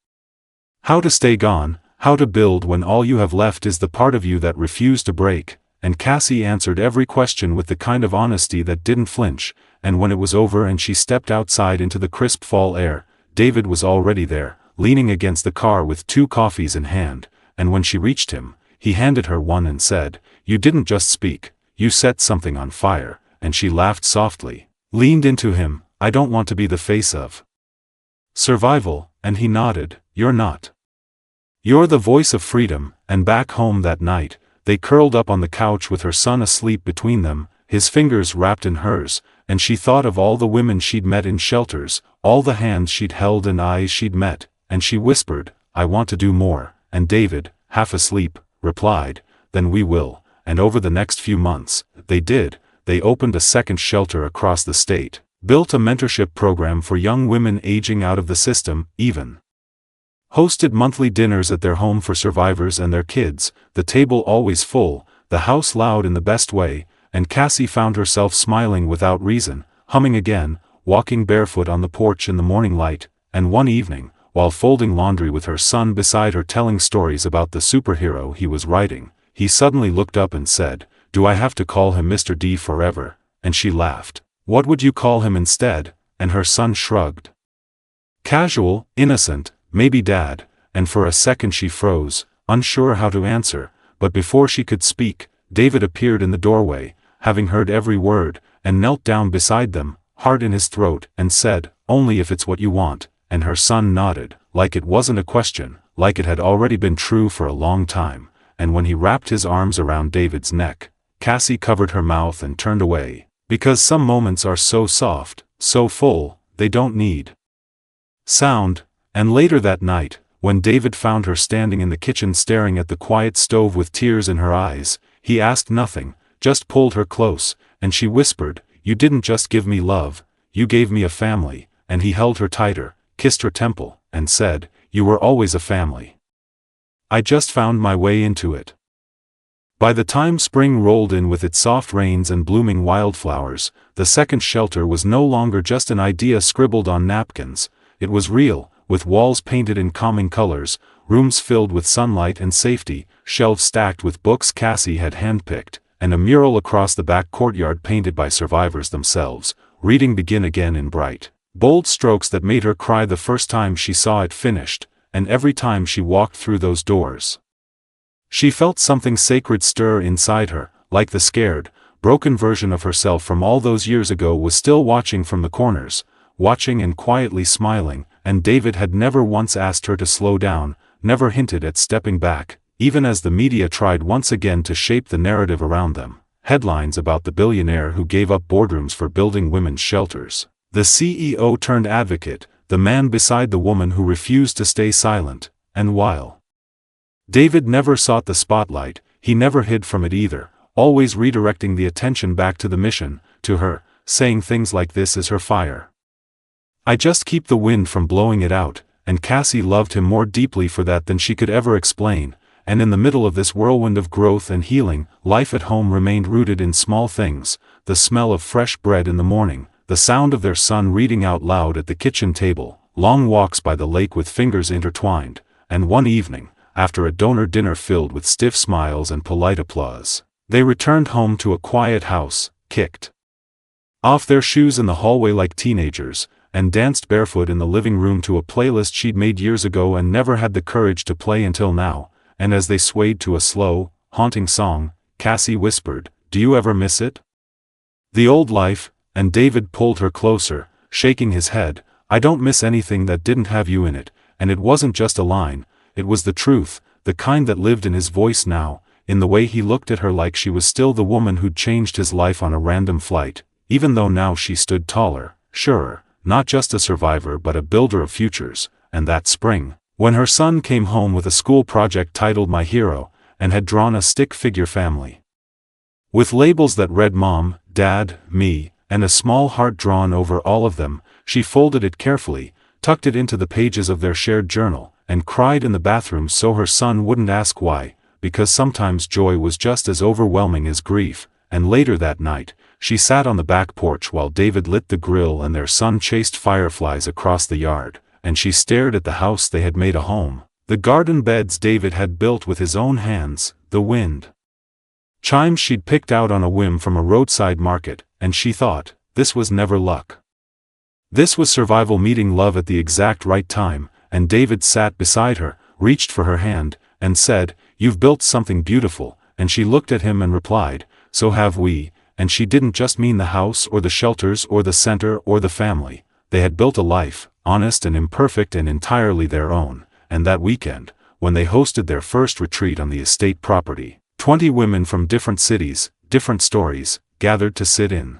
How to stay gone, how to build when all you have left is the part of you that refused to break. And Cassie answered every question with the kind of honesty that didn't flinch. And when it was over and she stepped outside into the crisp fall air, David was already there, leaning against the car with 2 coffees in hand, and when she reached him, he handed her one and said, "You didn't just speak, you set something on fire." And she laughed softly, leaned into him, "I don't want to be the face of survival," and he nodded, "You're not. You're the voice of freedom." And back home that night, they curled up on the couch with her son asleep between them, his fingers wrapped in hers, and she thought of all the women she'd met in shelters, all the hands she'd held and eyes she'd met, and she whispered, "I want to do more." And David, half asleep, replied, "Then we will." And over the next few months, they did. They opened a second shelter across the state, built a mentorship program for young women aging out of the system, even hosted monthly dinners at their home for survivors and their kids, the table always full, the house loud in the best way, and Cassie found herself smiling without reason, humming again, walking barefoot on the porch in the morning light, and one evening, while folding laundry with her son beside her telling stories about the superhero he was writing, he suddenly looked up and said, "Do I have to call him Mr. D forever?" And she laughed. "What would you call him instead?" And her son shrugged. "Casual, innocent, maybe Dad," and for a second she froze, unsure how to answer, but before she could speak, David appeared in the doorway, having heard every word, and knelt down beside them, heart in his throat, and said, "Only if it's what you want," and her son nodded, like it wasn't a question, like it had already been true for a long time, and when he wrapped his arms around David's neck, Cassie covered her mouth and turned away, because some moments are so soft, so full, they don't need sound. And later that night, when David found her standing in the kitchen staring at the quiet stove with tears in her eyes, he asked nothing, just pulled her close, and she whispered, "You didn't just give me love, you gave me a family," and he held her tighter, kissed her temple, and said, "You were always a family. I just found my way into it." By the time spring rolled in with its soft rains and blooming wildflowers, the second shelter was no longer just an idea scribbled on napkins. It was real, with walls painted in calming colors, rooms filled with sunlight and safety, shelves stacked with books Cassie had handpicked, and a mural across the back courtyard painted by survivors themselves, reading "Begin Again" in bright, bold strokes that made her cry the first time she saw it finished, and every time she walked through those doors. She felt something sacred stir inside her, like the scared, broken version of herself from all those years ago was still watching from the corners, watching and quietly smiling, and David had never once asked her to slow down, never hinted at stepping back, even as the media tried once again to shape the narrative around them. Headlines about the billionaire who gave up boardrooms for building women's shelters, the CEO turned advocate, the man beside the woman who refused to stay silent, and while David never sought the spotlight, he never hid from it either, always redirecting the attention back to the mission, to her, saying things like "This is her fire. I just keep the wind from blowing it out," and Cassie loved him more deeply for that than she could ever explain, and in the middle of this whirlwind of growth and healing, life at home remained rooted in small things, the smell of fresh bread in the morning, the sound of their son reading out loud at the kitchen table, long walks by the lake with fingers intertwined, and one evening, after a donor dinner filled with stiff smiles and polite applause, they returned home to a quiet house, kicked off their shoes in the hallway like teenagers, and danced barefoot in the living room to a playlist she'd made years ago and never had the courage to play until now, and as they swayed to a slow, haunting song, Cassie whispered, "Do you ever miss it? The old life?" And David pulled her closer, shaking his head, "I don't miss anything that didn't have you in it," and it wasn't just a line, it was the truth, the kind that lived in his voice now, in the way he looked at her like she was still the woman who'd changed his life on a random flight, even though now she stood taller, surer, not just a survivor but a builder of futures. And that spring, when her son came home with a school project titled My Hero, and had drawn a stick figure family with labels that read Mom, Dad, Me, and a small heart drawn over all of them, she folded it carefully, tucked it into the pages of their shared journal, and cried in the bathroom so her son wouldn't ask why, because sometimes joy was just as overwhelming as grief. And later that night, she sat on the back porch while David lit the grill and their son chased fireflies across the yard, and she stared at the house they had made a home, the garden beds David had built with his own hands, the wind chimes she'd picked out on a whim from a roadside market, and she thought, this was never luck. This was survival meeting love at the exact right time. And David sat beside her, reached for her hand, and said, "You've built something beautiful," and she looked at him and replied, "So have we," and she didn't just mean the house or the shelters or the center or the family. They had built a life, honest and imperfect and entirely their own, and that weekend, when they hosted their first retreat on the estate property, 20 women from different cities, different stories, gathered to sit in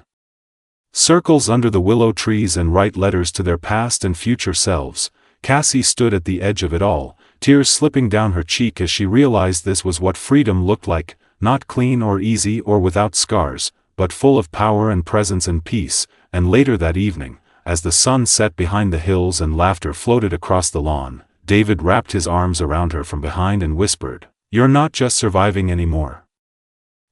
circles under the willow trees and write letters to their past and future selves. Cassie stood at the edge of it all, tears slipping down her cheek as she realized this was what freedom looked like, not clean or easy or without scars, but full of power and presence and peace. And later that evening, as the sun set behind the hills and laughter floated across the lawn, David wrapped his arms around her from behind and whispered, "You're not just surviving anymore.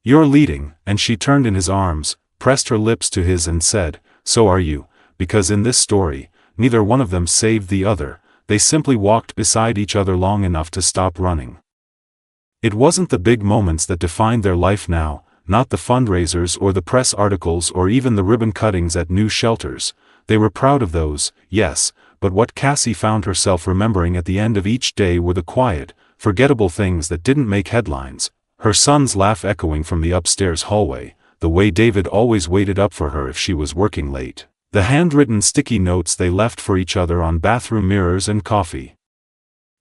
You're leading," and she turned in his arms, pressed her lips to his and said, "So are you," because in this story, neither one of them saved the other, they simply walked beside each other long enough to stop running. It wasn't the big moments that defined their life now, not the fundraisers or the press articles or even the ribbon cuttings at new shelters. They were proud of those, yes, but what Cassie found herself remembering at the end of each day were the quiet, forgettable things that didn't make headlines. Her son's laugh echoing from the upstairs hallway, the way David always waited up for her if she was working late, the handwritten sticky notes they left for each other on bathroom mirrors and coffee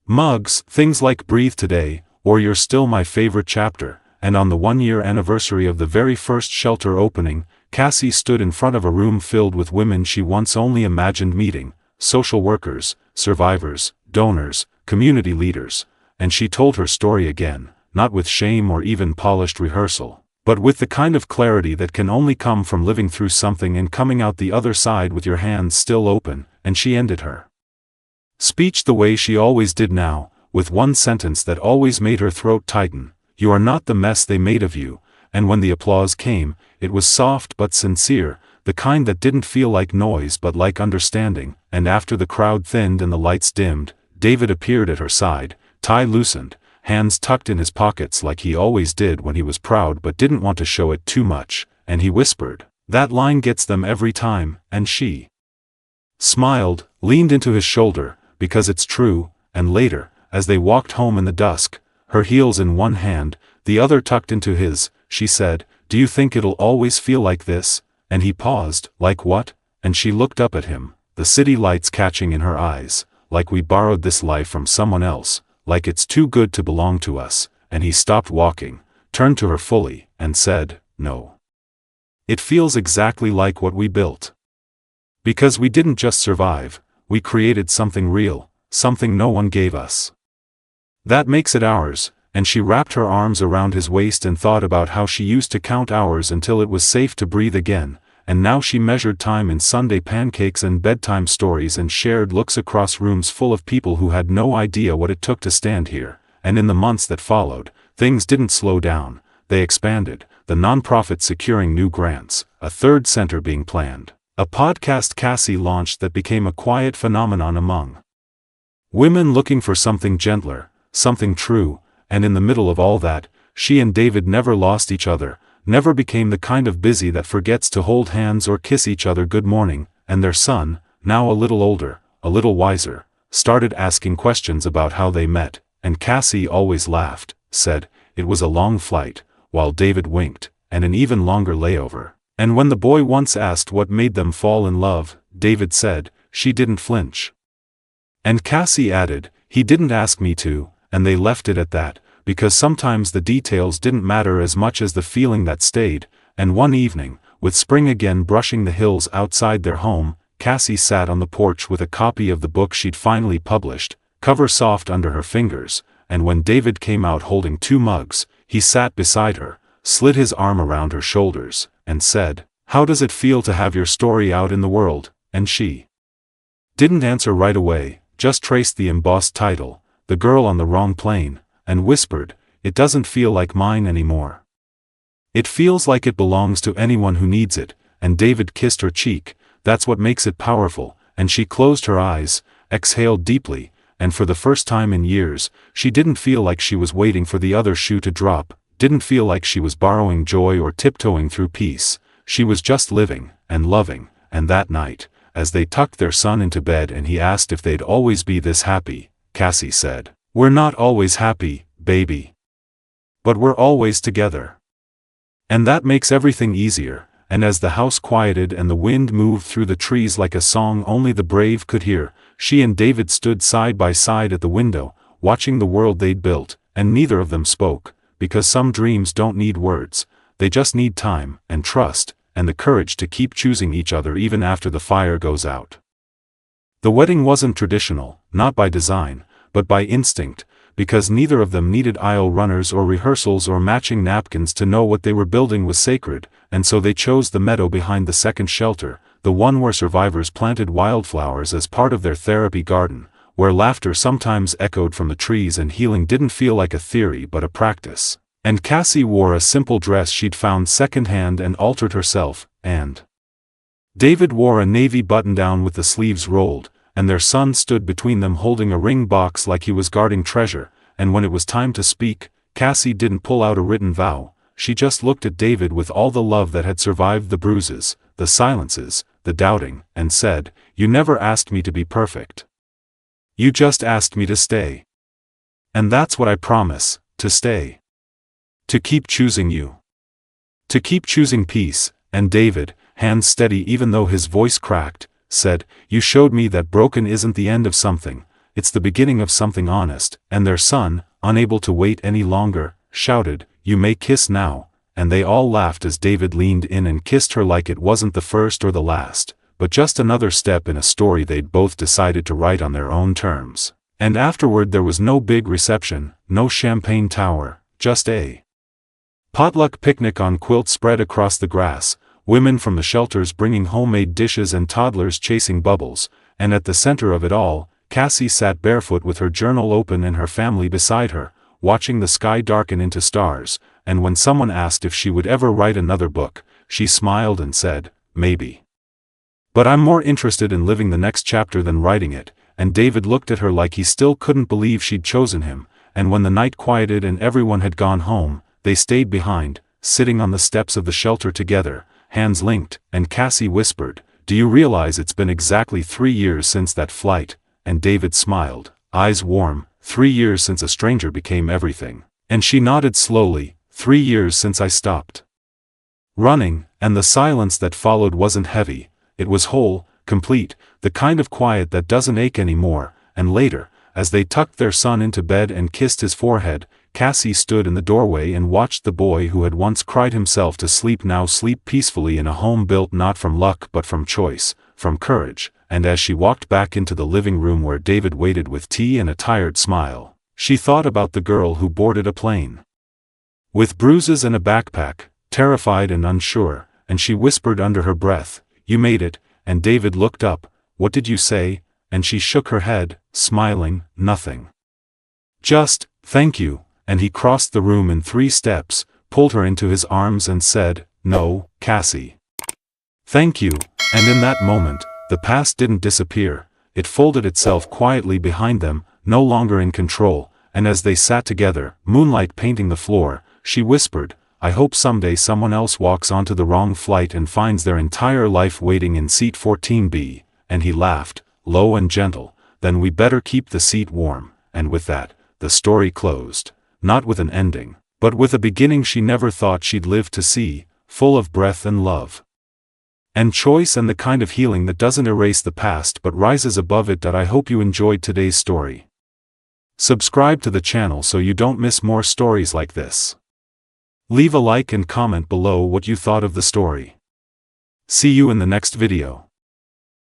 mugs, things like "Breathe Today," or "You're Still My Favorite Chapter." And on the one-year anniversary of the very first shelter opening, Cassie stood in front of a room filled with women she once only imagined meeting, social workers, survivors, donors, community leaders, and she told her story again, not with shame or even polished rehearsal, but with the kind of clarity that can only come from living through something and coming out the other side with your hands still open. And she ended her speech the way she always did now, with one sentence that always made her throat tighten: "You are not the mess they made of you." And when the applause came, it was soft but sincere, the kind that didn't feel like noise but like understanding. And after the crowd thinned and the lights dimmed, David appeared at her side, tie loosened, hands tucked in his pockets like he always did when he was proud but didn't want to show it too much, and he whispered, "That line gets them every time," and she smiled, leaned into his shoulder, "Because it's true." And later, as they walked home in the dusk, her heels in one hand, the other tucked into his, she said, "Do you think it'll always feel like this?" And he paused, "Like what?" And she looked up at him, the city lights catching in her eyes, "Like we borrowed this life from someone else, like it's too good to belong to us." And he stopped walking, turned to her fully, and said, "No. It feels exactly like what we built. Because we didn't just survive, we created something real, something no one gave us. That makes it ours." And she wrapped her arms around his waist and thought about how she used to count hours until it was safe to breathe again, and now she measured time in Sunday pancakes and bedtime stories and shared looks across rooms full of people who had no idea what it took to stand here. And in the months that followed, things didn't slow down, they expanded, the nonprofit securing new grants, a third center being planned, a podcast Cassie launched that became a quiet phenomenon among women looking for something gentler, something true. And in the middle of all that, she and David never lost each other, never became the kind of busy that forgets to hold hands or kiss each other good morning. And their son, now a little older, a little wiser, started asking questions about how they met, and Cassie always laughed, said, "It was a long flight," while David winked, "And an even longer layover." And when the boy once asked what made them fall in love, David said, "She didn't flinch." And Cassie added, "He didn't ask me to." And they left it at that, because sometimes the details didn't matter as much as the feeling that stayed. And one evening, with spring again brushing the hills outside their home, Cassie sat on the porch with a copy of the book she'd finally published, cover soft under her fingers, and when David came out holding 2 mugs, he sat beside her, slid his arm around her shoulders, and said, "How does it feel to have your story out in the world?" And she didn't answer right away, just traced the embossed title, "The Girl on the Wrong Plane," and whispered, "It doesn't feel like mine anymore. It feels like it belongs to anyone who needs it." And David kissed her cheek, "That's what makes it powerful." And she closed her eyes, exhaled deeply, and for the first time in years, she didn't feel like she was waiting for the other shoe to drop, didn't feel like she was borrowing joy or tiptoeing through peace. She was just living, and loving. And that night, as they tucked their son into bed and he asked if they'd always be this happy, Cassie said, "We're not always happy, baby. But we're always together. And that makes everything easier." And as the house quieted and the wind moved through the trees like a song only the brave could hear, she and David stood side by side at the window, watching the world they'd built, and neither of them spoke, because some dreams don't need words, they just need time, and trust, and the courage to keep choosing each other even after the fire goes out. The wedding wasn't traditional, not by design, but by instinct, because neither of them needed aisle runners or rehearsals or matching napkins to know what they were building was sacred, and so they chose the meadow behind the second shelter, the one where survivors planted wildflowers as part of their therapy garden, where laughter sometimes echoed from the trees and healing didn't feel like a theory but a practice. And Cassie wore a simple dress she'd found secondhand and altered herself, and David wore a navy button-down with the sleeves rolled, and their son stood between them holding a ring box like he was guarding treasure, and when it was time to speak, Cassie didn't pull out a written vow, she just looked at David with all the love that had survived the bruises, the silences, the doubting, and said, "You never asked me to be perfect. You just asked me to stay. And that's what I promise, to stay. To keep choosing you. To keep choosing peace." And David, hands steady even though his voice cracked, said, "You showed me that broken isn't the end of something, it's the beginning of something honest." And their son, unable to wait any longer, shouted, "You may kiss now," and they all laughed as David leaned in and kissed her like it wasn't the first or the last, but just another step in a story they'd both decided to write on their own terms. And afterward there was no big reception, no champagne tower, just a potluck picnic on quilts spread across the grass, women from the shelters bringing homemade dishes and toddlers chasing bubbles, and at the center of it all, Cassie sat barefoot with her journal open and her family beside her, watching the sky darken into stars, and when someone asked if she would ever write another book, she smiled and said, "Maybe. But I'm more interested in living the next chapter than writing it." And David looked at her like he still couldn't believe she'd chosen him, and when the night quieted and everyone had gone home, they stayed behind, sitting on the steps of the shelter together, hands linked, and Cassie whispered, "Do you realize it's been exactly 3 years since that flight?" And David smiled, eyes warm, 3 years since a stranger became everything. And she nodded slowly, 3 years since I stopped running. And the silence that followed wasn't heavy, it was whole, complete, the kind of quiet that doesn't ache anymore. And later, as they tucked their son into bed and kissed his forehead, Cassie stood in the doorway and watched the boy who had once cried himself to sleep now sleep peacefully in a home built not from luck but from choice, from courage. And as she walked back into the living room where David waited with tea and a tired smile, she thought about the girl who boarded a plane with bruises and a backpack, terrified and unsure, and she whispered under her breath, "You made it." And David looked up, "What did you say?" And she shook her head, smiling, "Nothing. Just, thank you." And he crossed the room in 3 steps, pulled her into his arms and said, "No, Cassie. Thank you." And in that moment, the past didn't disappear, it folded itself quietly behind them, no longer in control, and as they sat together, moonlight painting the floor, she whispered, "I hope someday someone else walks onto the wrong flight and finds their entire life waiting in seat 14B, and he laughed, low and gentle, "Then we better keep the seat warm." And with that, the story closed, not with an ending, but with a beginning she never thought she'd live to see, full of breath and love and choice and the kind of healing that doesn't erase the past but rises above it. I hope you enjoyed today's story. Subscribe to the channel so you don't miss more stories like this. Leave a like and comment below what you thought of the story. See you in the next video.